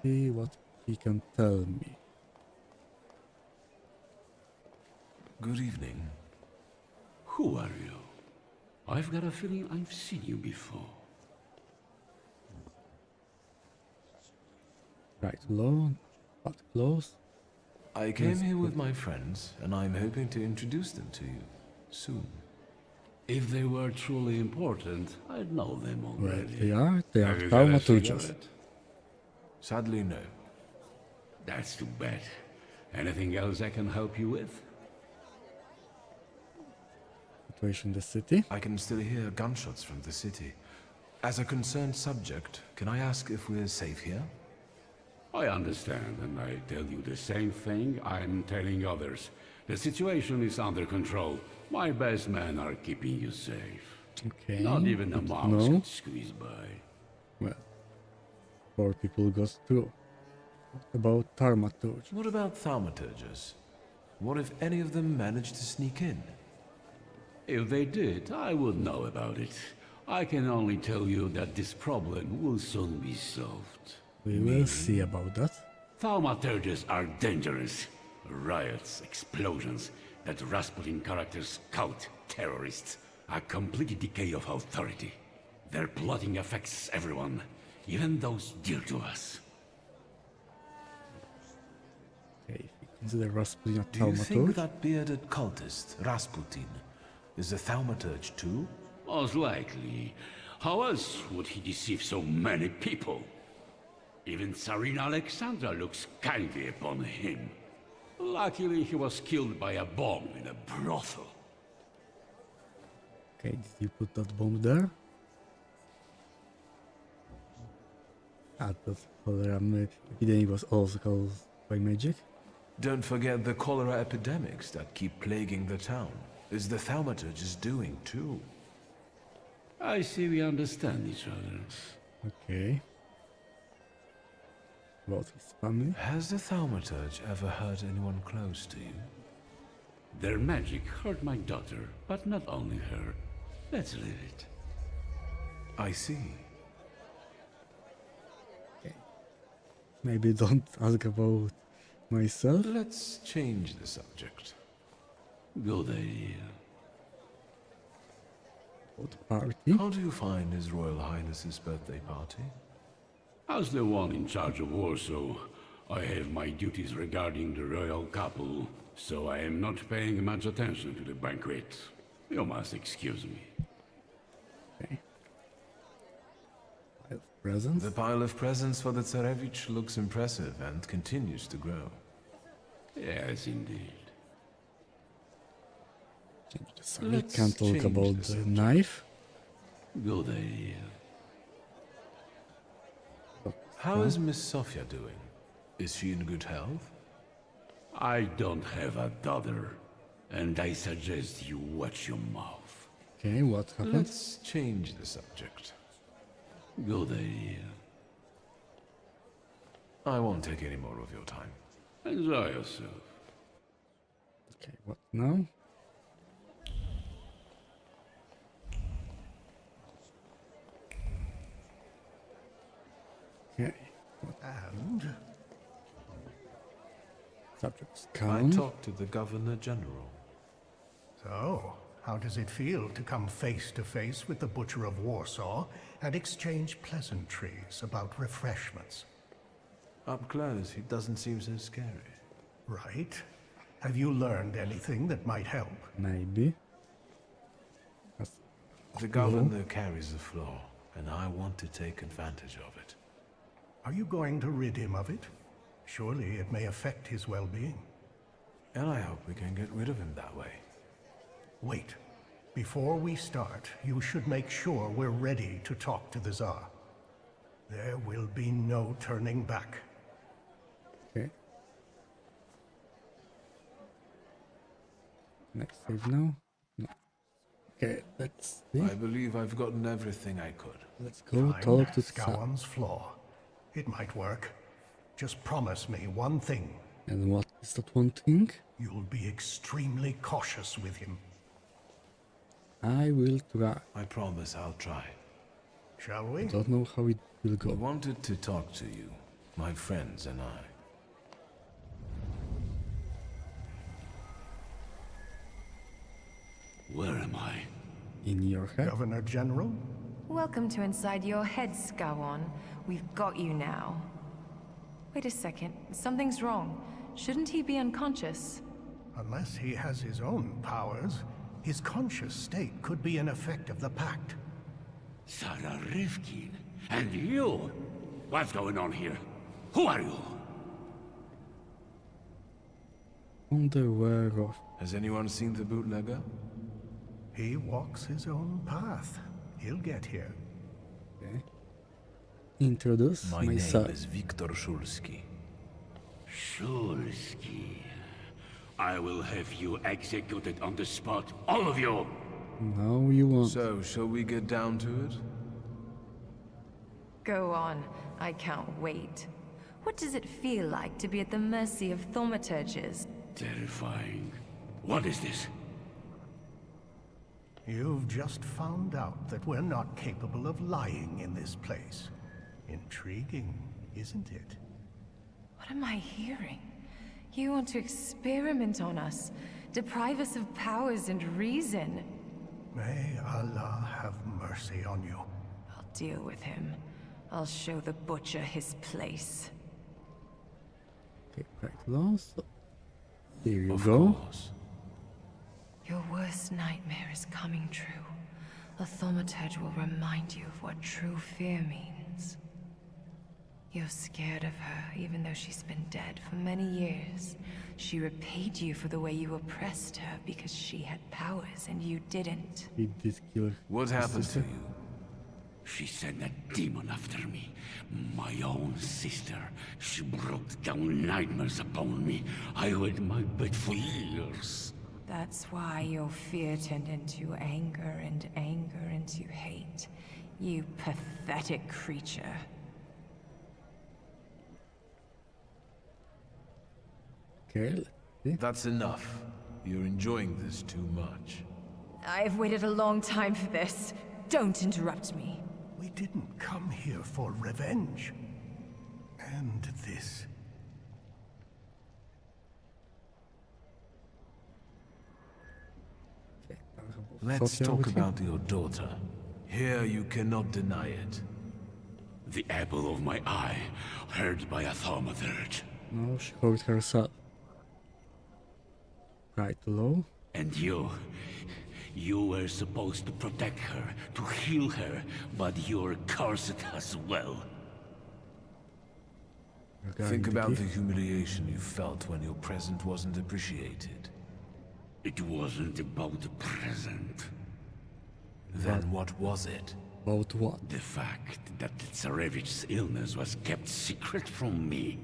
See what he can tell me. Good evening. Who are you? I've got a feeling I've seen you before. Right, low, but close. I came here with my friends, and I'm hoping to introduce them to you soon. If they were truly important, I'd know them already. Right, they are Have you got a thaumaturges. cigarette? Sadly, no. That's too bad. Anything else I can help you with? Situation in the city. I can still hear gunshots from the city. As a concerned subject, can I ask if we're safe here? I understand, and I tell you the same thing I'm telling others. The situation is under control. My best men are keeping you safe. Okay. Not even a good to mouse know. could squeeze by. Well, 4 people got through. What about Thaumaturge? What about thaumaturges? What if any of them managed to sneak in? If they did, I would know about it. I can only tell you that this problem will soon be solved. We will see about that. Thaumaturges are dangerous. Riots, explosions, that Rasputin characters scout terrorists. A complete decay of authority. Their plotting affects everyone, even those dear to us. Okay, if you consider Rasputin a Do you think Thaumaturge, that bearded cultist, Rasputin, is a thaumaturge too? Most likely. How else would he deceive so many people? Even Tsarina Alexandra looks kindly upon him. Luckily, he was killed by a bomb in a brothel. okay, did you put that bomb there? Ah, that cholera epidemic was also caused by magic. Don't forget the cholera epidemics that keep plaguing the town. Is the thaumaturge doing too? I see we understand each other. Okay. About his family? Has the thaumaturge ever hurt anyone close to you? Their magic hurt my daughter, but not only her. Let's leave it. I see. Okay. Maybe don't ask about myself. Let's change the subject. Good idea. What party? How do you find His Royal Highness's birthday party? As the one in charge of Warsaw, I have my duties regarding the royal couple, so I am not paying much attention to the banquet. You must excuse me. Okay. Pile of presents? The pile of presents for the Tsarevich looks impressive and continues to grow. Yes, indeed. Change the subject. Can't talk about the knife. Good idea. How is Miss Sophia doing? Is she in good health? I don't have a daughter, and I suggest you watch your mouth. Okay, what happened? Let's change the subject. Good idea. I won't take any more of your time. Enjoy yourself. Okay, what now? Okay. And Subjects I come. talked to the Governor General. so, how does it feel to come face to face with the Butcher of Warsaw and exchange pleasantries about refreshments? Up close, he doesn't seem so scary. Right? Have you learned anything that might help? Maybe. The Governor carries a flaw, and I want to take advantage of it. Are you going to rid him of it? Surely it may affect his well-being. And I hope we can get rid of him that way. Wait. Before we start, you should make sure we're ready to talk to the Tsar. There will be no turning back. Okay. Next save now? No. Okay, let's see. I believe I've gotten everything I could. Let's go Find talk to Tsar. Scowan's flaw. It might work. Just promise me one thing. And what is that one thing? You'll be extremely cautious with him. I will try. I promise I'll try. Shall we? I don't know how it will I go. wanted to talk to you, my friends and I. Where am I? In your head? Governor General? Welcome to inside your head, Skowon. We've got you now. Wait a second. Something's wrong. Shouldn't he be unconscious? Unless he has his own powers, his conscious state could be an effect of the pact. Sarah Rivkin. And you? What's going on here? Who are you? Underwear of. Has anyone seen the bootlegger? He walks his own path. He'll get here. Okay. Introduce My name myself. is Viktor Szulski. Szulski. I will have you executed on the spot, all of you! Now you want. So, shall we get down to it? Go on. I can't wait. What does it feel like to be at the mercy of thaumaturges? Terrifying. What is this? You've just found out that we're not capable of lying in this place. Intriguing, isn't it? What am I hearing? You want to experiment on us, deprive us of powers and reason. May Allah have mercy on you. I'll deal with him. I'll show the butcher his place. Okay, right, lost. Here you Of go. course. Your worst nightmare is coming true. A thaumaturge will remind you of what true fear means. You're scared of her, even though she's been dead for many years. She repaid you for the way you oppressed her because she had powers and you didn't. He did kill What his happened to sister. you? She sent a demon after me. My own sister. She brought down nightmares upon me. I wet my bed for years. That's why your fear turned into anger and anger into hate. You pathetic creature. Okay, let's see. That's enough. You're enjoying this too much. I've waited a long time for this. Don't interrupt me. We didn't come here for revenge. And this. Let's Sophia talk with you. about your daughter. Here you cannot deny it. The apple of my eye, hurt by a thaumaturge. No, she hurt herself. Right, low. And you were supposed to protect her, to heal her, but you're cursed as well. Think about the humiliation you felt when your present wasn't appreciated. It wasn't about the present. Then what was it? About what? The fact that Tsarevich's illness was kept secret from me.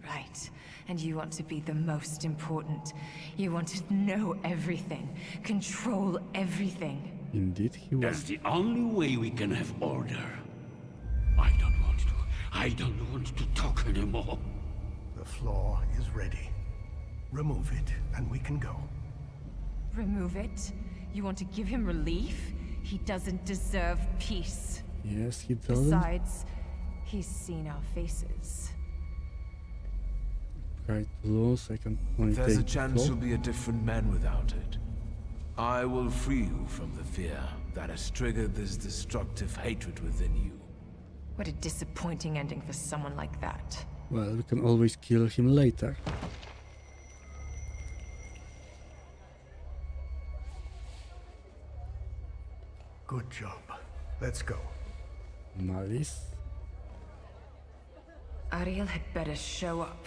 Right. And you want to be the most important. You want to know everything, control everything. Indeed, he was. That's the only way we can have order. I don't want to talk anymore. The floor is ready. Remove it, and we can go. Remove it? You want to give him relief? He doesn't deserve peace. Yes, he doesn't. Besides, he's seen our faces. Right, low, so I can only There's a take chance floor. you'll be a different man without it. I will free you from the fear that has triggered this destructive hatred within you. What a disappointing ending for someone like that. Well, we can always kill him later. Good job. Let's go. Malice. Ariel had better show up.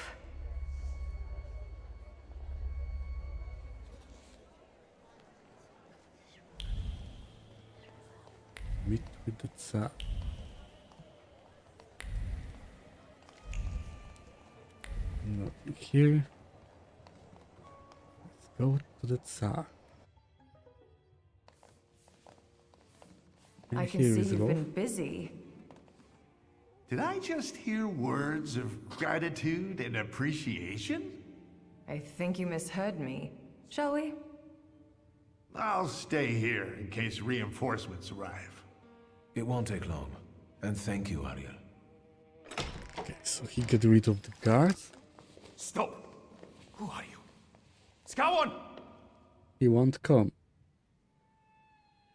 Meet with the Tsar. Nothing here. Let's go to the Tsar. And I can here see is you've Rolf. been busy. Did I just hear words of gratitude and appreciation? I think you misheard me. Shall we? I'll stay here in case reinforcements arrive. It won't take long. And thank you, Ariel. Okay, so he got rid of the guards. Stop! Who are you? Scowan! He won't come.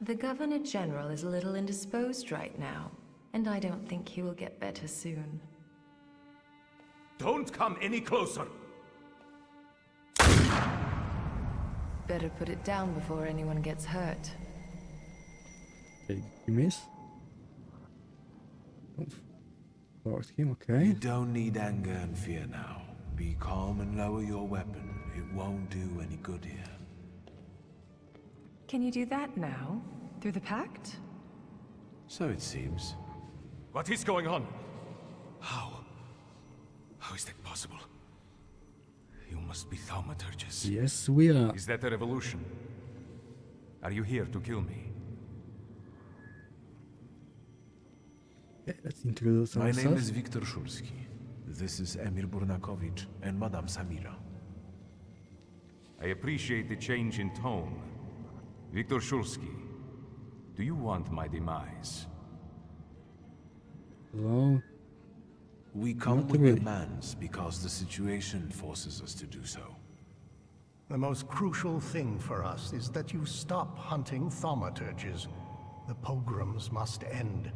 The Governor General is a little indisposed right now, and I don't think he will get better soon. Don't come any closer! Better put it down before anyone gets hurt. Okay, you miss. Don't forward him, okay. You don't need anger and fear now. Be calm and lower your weapon. It won't do any good here. Can you do that now? Through the pact? So it seems. What is going on? How? How is that possible? You must be thaumaturges. Yes, we are. Is that a revolution? Are you here to kill me? Okay, let's introduce My name ourselves. is Viktor Szulski. This is Emir Burnakovich and Madame Samira. I appreciate the change in tone. Viktor Szulski, do you want my demise? Hello. We come Not with really. demands because the situation forces us to do so. The most crucial thing for us is that you stop hunting thaumaturges. The pogroms must end.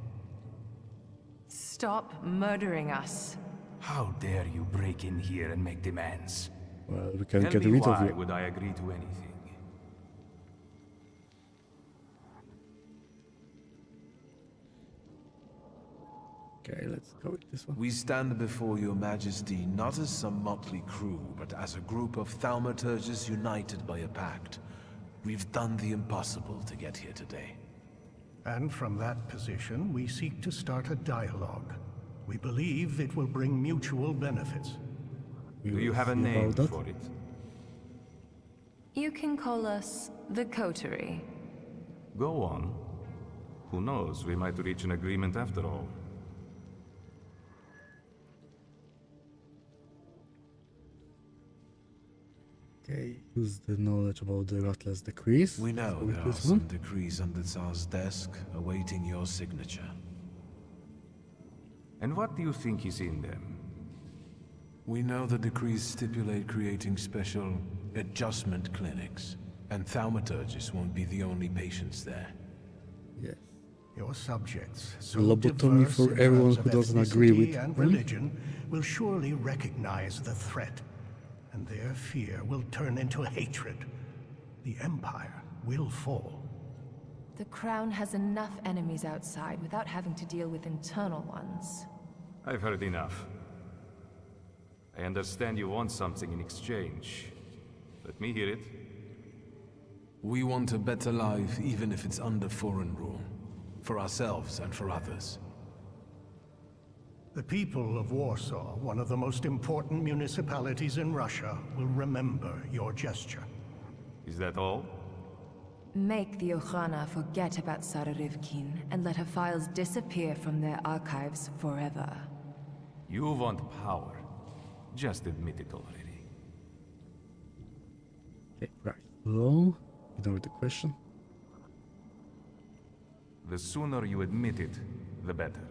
Stop murdering us. How dare you break in here and make demands? Well, we can Tell get me rid of why you. would I agree to anything? Okay, let's go with this one. We stand before your majesty not as some motley crew, but as a group of thaumaturges united by a pact. We've done the impossible to get here today. And from that position, we seek to start a dialogue. We believe it will bring mutual benefits. Do you have a name for it? You can call us the Coterie. Go on. Who knows, we might reach an agreement after all. Okay, use the knowledge about the Rattler's decrees. We know Go with there are this some one. decrees on the Tsar's desk awaiting your signature. And what do you think is in them? We know the decrees stipulate creating special adjustment clinics, and thaumaturgists won't be the only patients there. Yes. Your subjects, so Lobotomy diverse for in everyone terms of who doesn't agree ethnicity with and them. religion, will surely recognize the threat, and their fear will turn into hatred. The Empire will fall. The Crown has enough enemies outside without having to deal with internal ones. I've heard enough. I understand you want something in exchange. Let me hear it. We want a better life, even if it's under foreign rule. For ourselves and for others. The people of Warsaw, one of the most important municipalities in Russia, will remember your gesture. Is that all? Make the Okhrana forget about Sara Rivkin and let her files disappear from their archives forever. You want power. Just admit it already. Okay, right. Hello. Ignore the question. The sooner you admit it, the better.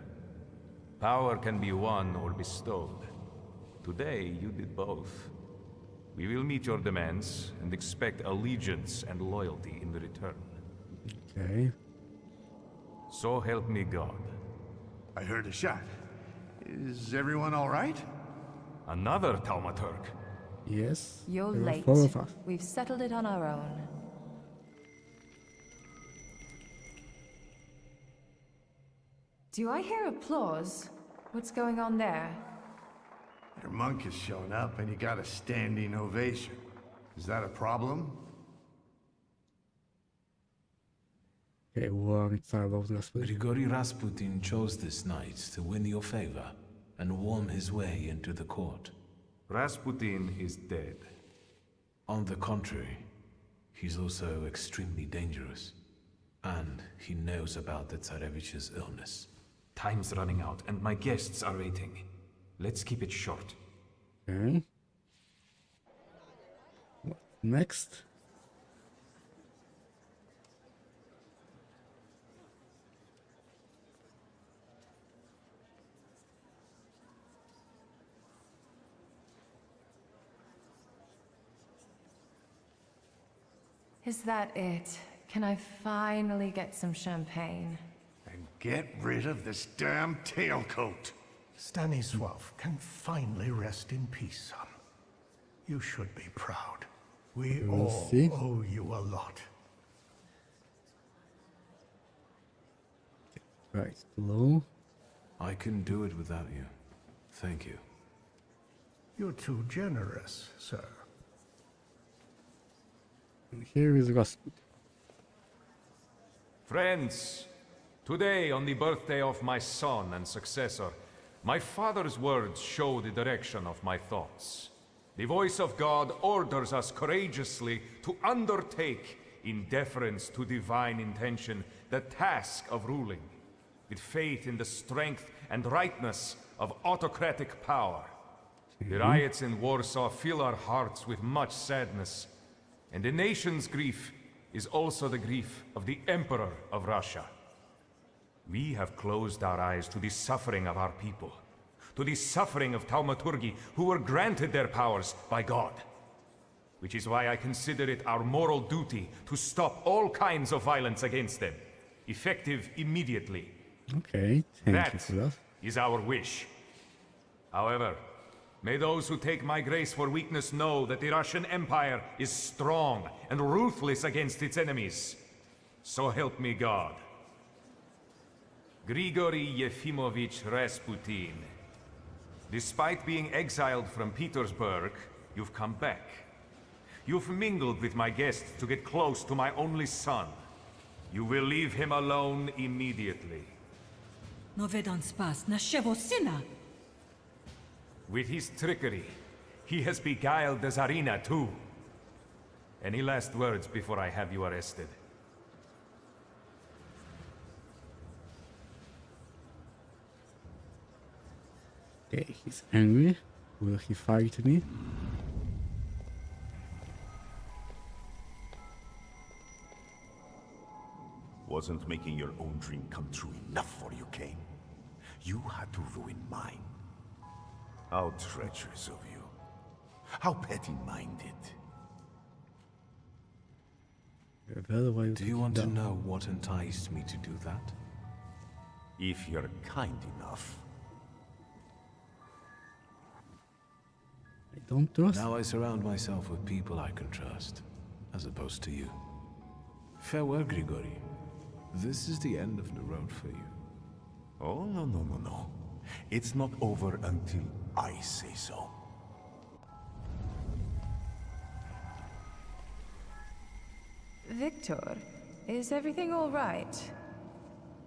Power can be won or bestowed. Today, you did both. We will meet your demands and expect allegiance and loyalty in return. Okay. So help me God. I heard a shot. Is everyone all right? Another Taumaturg. Yes. You're there are late. 4 of us. We've settled it on our own. Do I hear applause? What's going on there? Your monk has shown up and you got a standing ovation. Is that a problem? Okay, war in Tsar about Rasputin. Grigory Rasputin chose this night to win your favor and worm his way into the court. Rasputin is dead. On the contrary, he's also extremely dangerous. And he knows about the Tsarevich's illness. Time's running out, and my guests are waiting. Let's keep it short. Okay. What next? Is that it? Can I finally get some champagne? And get rid of this damn tailcoat. Stanisław can finally rest in peace, son. You should be proud. We We'll all see. owe you a lot. Right, hello. I can do it without you. Thank you. You're too generous, sir. And here is Rasputin. Friends, today on the birthday of my son and successor, my father's words show the direction of my thoughts. The voice of God orders us courageously to undertake, in deference to divine intention, the task of ruling. with faith in the strength and rightness of autocratic power. The riots in Warsaw fill our hearts with much sadness, and the nation's grief is also the grief of the Emperor of Russia. We have closed our eyes to the suffering of our people, to the suffering of thaumaturgi who were granted their powers by God. Which is why I consider it our moral duty to stop all kinds of violence against them, effective immediately. Okay, thank you for that. Is our wish. However, may those who take my grace for weakness know that the Russian Empire is strong and ruthless against its enemies. So help me God. Grigory Yefimovich Rasputin. Despite being exiled from Petersburg, you've come back. You've mingled with my guests to get close to my only son. You will leave him alone immediately. No vedam spas našeho syna. With his trickery, he has beguiled the Tsarina too. Any last words before I have you arrested? Okay, he's angry. Will he fight me? Wasn't making your own dream come true enough for you, Cain? You had to ruin mine. How treacherous of you. How petty-minded. Do you want to know what enticed me to do that? If you're kind enough. I don't trust. Now I surround myself with people I can trust, as opposed to you. Farewell, Grigory. This is the end of the road for you. Oh, no. It's not over until I say so. Victor, is everything all right?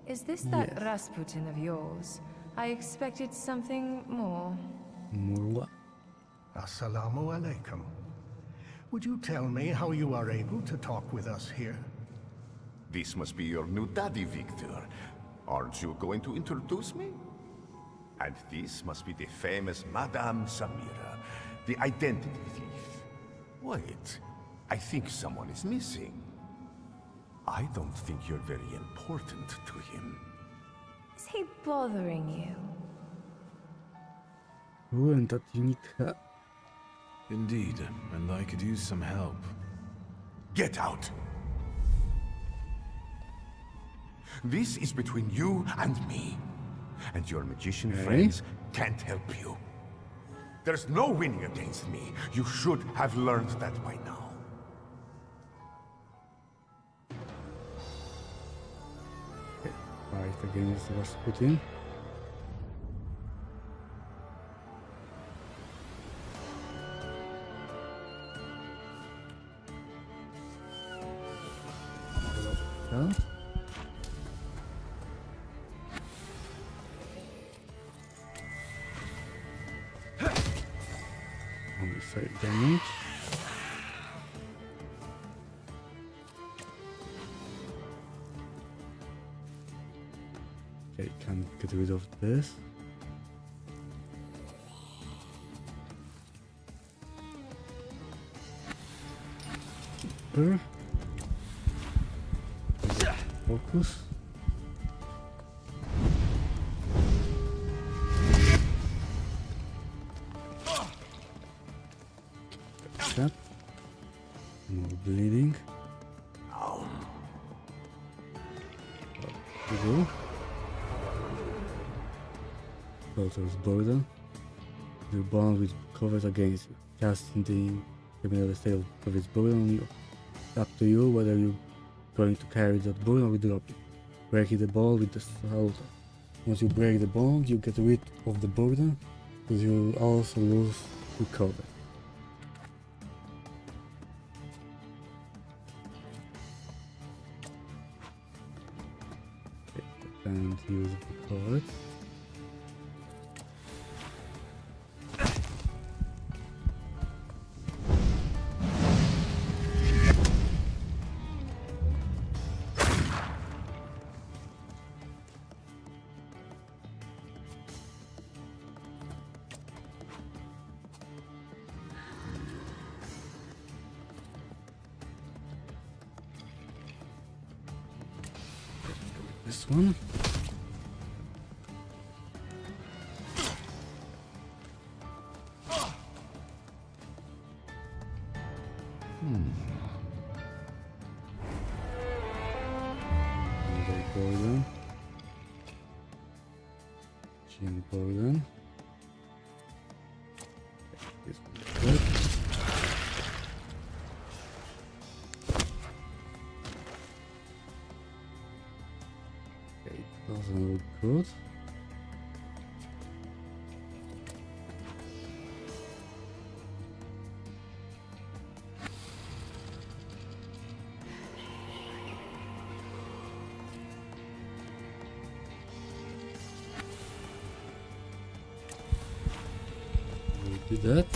Is this that Rasputin of yours? I expected something more. More what? Assalamu alaikum. Would you tell me how you are able to talk with us here? This must be your new daddy, Victor. Aren't you going to introduce me? And this must be the famous Madame Samira, the identity thief. Wait, I think someone is missing. I don't think you're very important to him. Is he bothering you? Ooh, and that unique hat. Indeed, and I could use some help. Get out! This is between you and me. And your magician friends can't help you. There's no winning against me. You should have learned that by now. Fight against Rasputin. Huh? Only 3 damage. Okay, can get rid of this. Super. Focus. That. More bleeding. You go. Daughter's burden. Your bond will covered against you, casting the criminal estate of its burden on you. It's up to you whether you're going to carry that burden or drop it. Breaking the bond with the salto. Once you break the bond, you get rid of the burden, but you also lose recovery. And use the card. this one. Another golden. Gem golden. This one's good. Okay, it doesn't look good. We'll do that.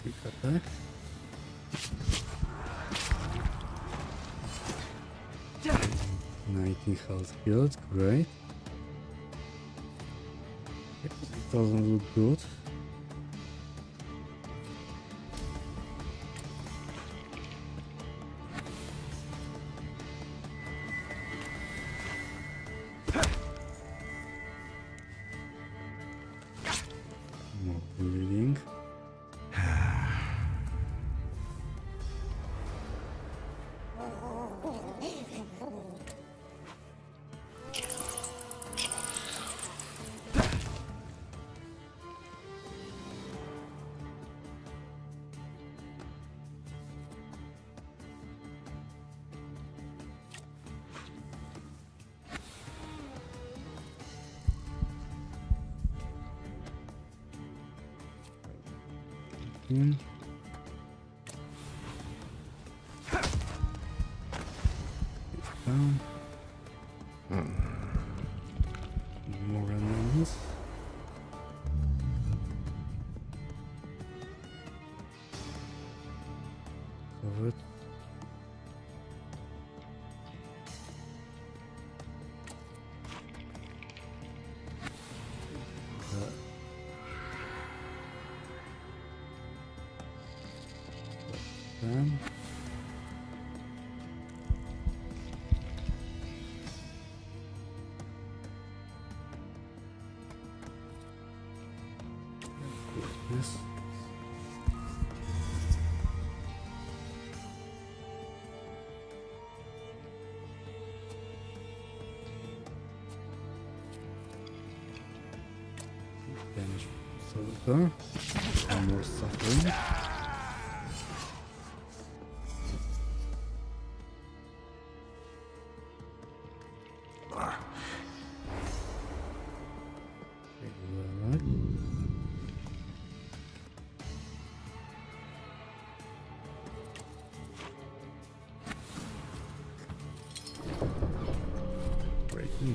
Quick attack. Yeah. 19 health healed, great. It doesn't look good. More bleeding. In. Down. More enemies. Covered. Then this. Damage silver and more suffering.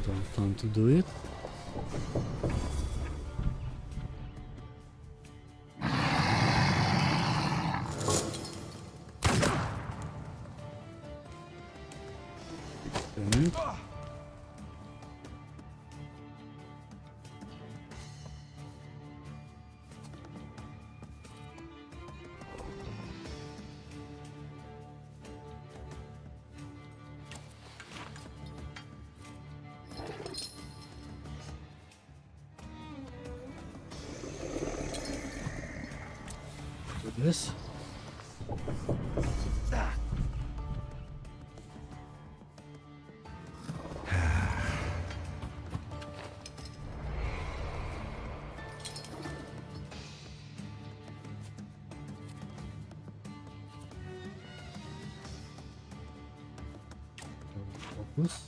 Don't plan to do it. Experiment. This. Focus.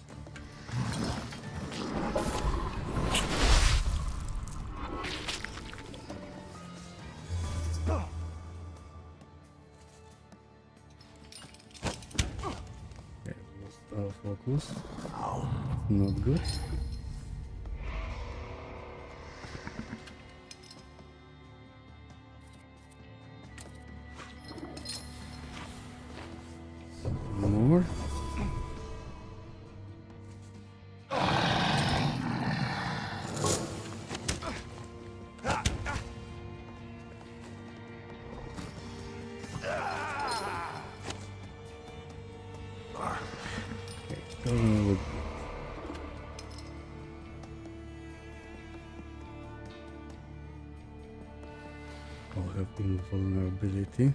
Focus. Not good. I'll have invulnerability.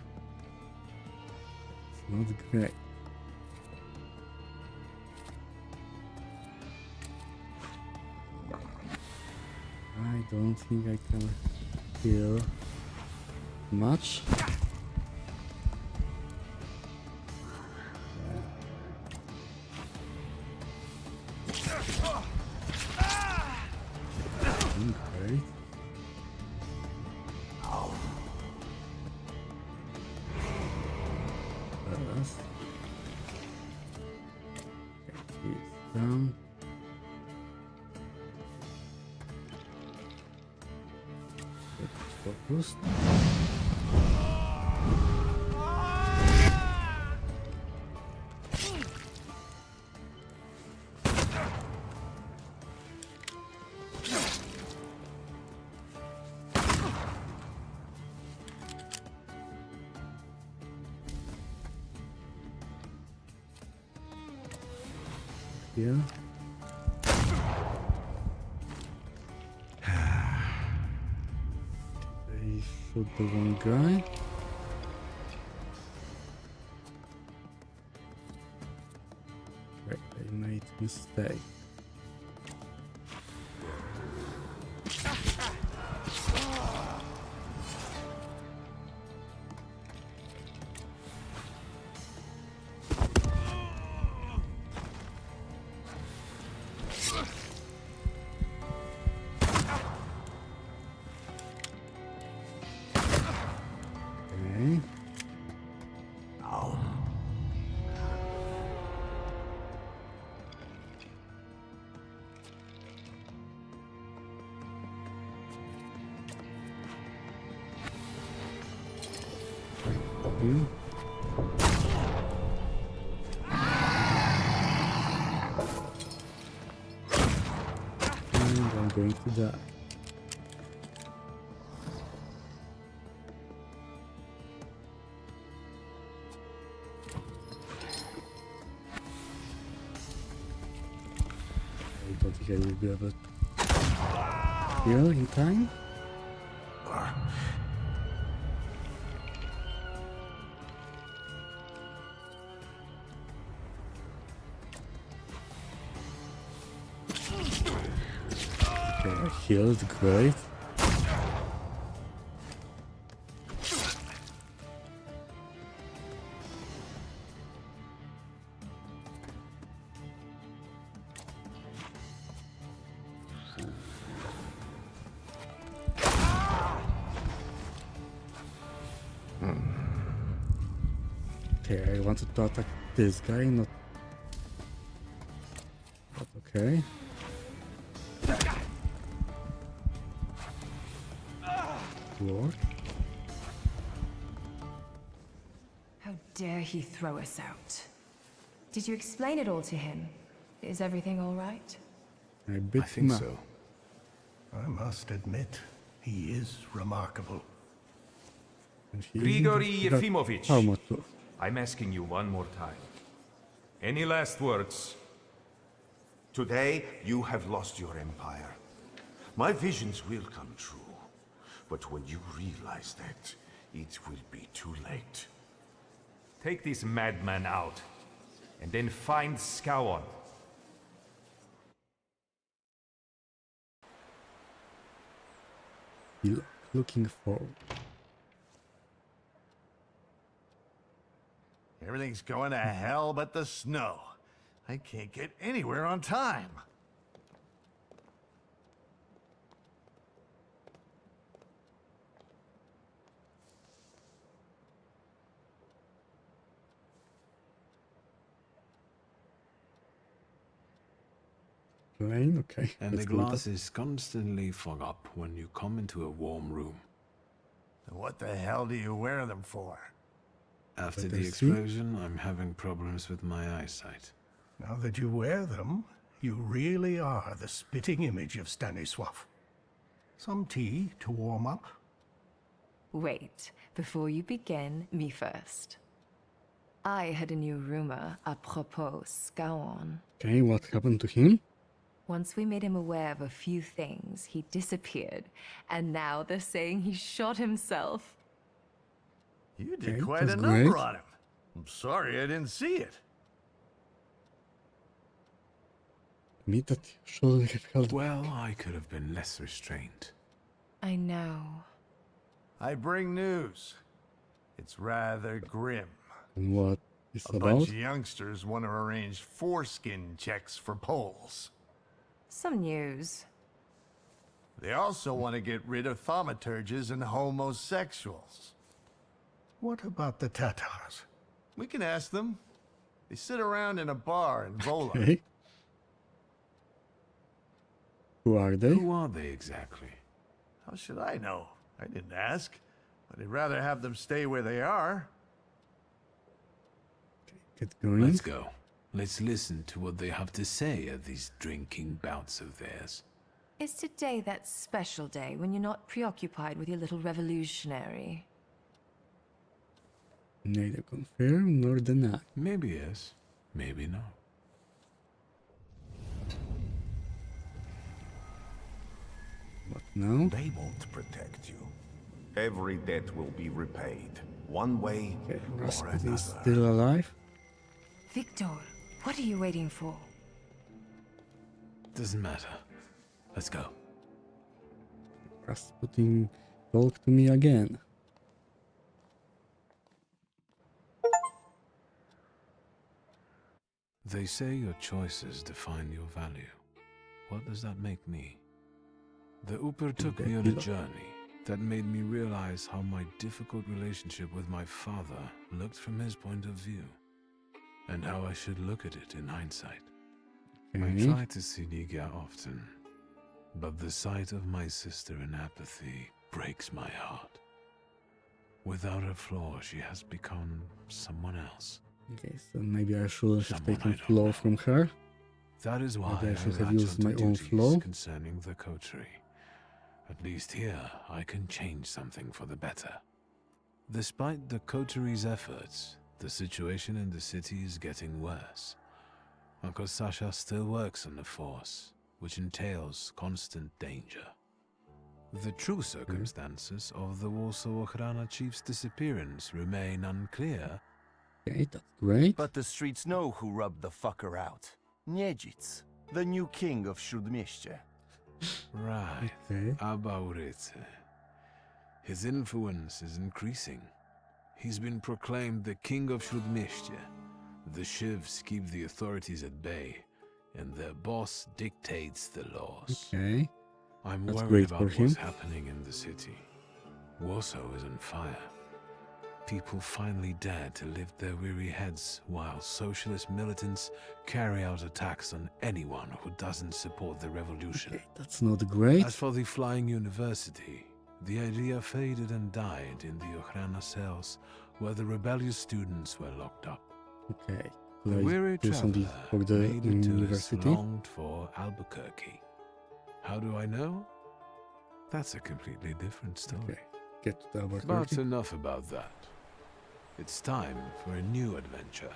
It's not great. I don't think I can heal much. Great. First. He's down. Focused. Here. They shoot the one guy. Right, they made mistake. Okay. You. And I'm going to die. I don't think I will be able to heal in time. Okay, I healed, great. Okay, I wanted to attack this guy, not... But okay. Lord. How dare he throw us out? Did you explain it all to him? Is everything all right? I think so. I must admit, he is remarkable. Grigory Yefimovich, How much? I'm asking you one more time. Any last words? Today, you have lost your empire. My visions will come true. But when you realize that, it will be too late. Take this madman out, and then find Skowon. Looking for... Everything's going to hell but the snow. I can't get anywhere on time. Rain, okay. And the glass is constantly fog up when you come into a warm room. What the hell do you wear them for? After But the I see. explosion, I'm having problems with my eyesight. Now that you wear them, you really are the spitting image of Stanisław. Some tea to warm up? Wait, before you begin, me first. I heard a new rumor à propos Scowan. Okay, what happened to him? Once we made him aware of a few things, he disappeared. And now they're saying he shot himself. You did Okay, quite a that's number great. on him. I'm sorry I didn't see it. Me that should have held. Well, I could have been less restrained. I know. I bring news. It's rather grim. And what is A about? bunch of youngsters want to arrange foreskin checks for Poles. Some news. They also want to get rid of thaumaturges and homosexuals. What about the Tatars? We can ask them. They sit around in a bar in Vola. Okay. Who are they? Who are they exactly? How should I know? I didn't ask. But I'd rather have them stay where they are. Get going. Let's go. Let's listen to what they have to say at these drinking bouts of theirs. Is today that special day when you're not preoccupied with your little revolutionary? Neither confirm nor deny. Maybe yes, maybe no. What now? They won't protect you. Every debt will be repaid, one way Okay, or Rasputin another. is still alive. Victor, what are you waiting for? Doesn't matter. Let's go. Rasputin, talk to me again. They say your choices define your value. What does that make me? The Uper took me on a journey that made me realize how my difficult relationship with my father looked from his point of view, and how I should look at it in hindsight. I try to see Niga often, but the sight of my sister in apathy breaks my heart. Without a flaw, she has become someone else. Okay, so maybe I shouldn't have Someone taken I don't flaw know. from her. That is why Maybe I should have latch used onto my own duties flaw. concerning the coterie. At least here, I can change something for the better. Despite the coterie's efforts, the situation in the city is getting worse. Uncle Sasha still works on the force, which entails constant danger. The true circumstances of the Warsaw Ochrana chief's disappearance remain unclear. Okay, that's great. But the streets know who rubbed the fucker out. Niedzic, the new king of Śródmieście. Right, Abauryce. His influence is increasing. He's been proclaimed the king of Śródmieście. The Shivs keep the authorities at bay, and their boss dictates the laws. Okay. I'm That's worried great about for him. what's happening in the city. Warsaw is on fire. People finally dare to lift their weary heads while socialist militants carry out attacks on anyone who doesn't support the revolution. Okay, that's not great. As for the flying university, the idea faded and died in the Ochrana cells where the rebellious students were locked up. Okay. The Could I weary do something traveler for the made it to his university? longed-for Albuquerque. How do I know? That's a completely different story. Okay, get to the But Albuquerque. enough about that. It's time for a new adventure,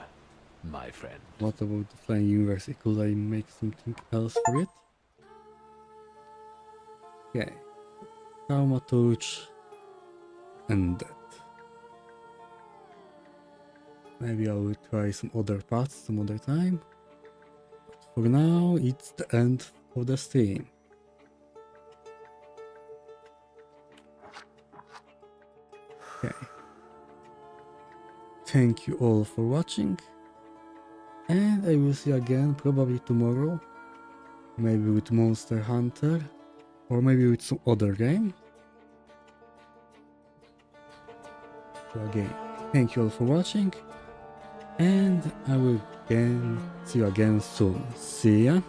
my friend. What about the flying university? Could I make something else for it? Okay. Thaumaturge and that. Maybe I will try some other parts some other time. But for now, it's the end of the stream. Okay. Thank you all for watching. And I will see you again probably tomorrow. Maybe with Monster Hunter. Or maybe with some other game. So again, thank you all for watching. And I will again see you again soon. See ya.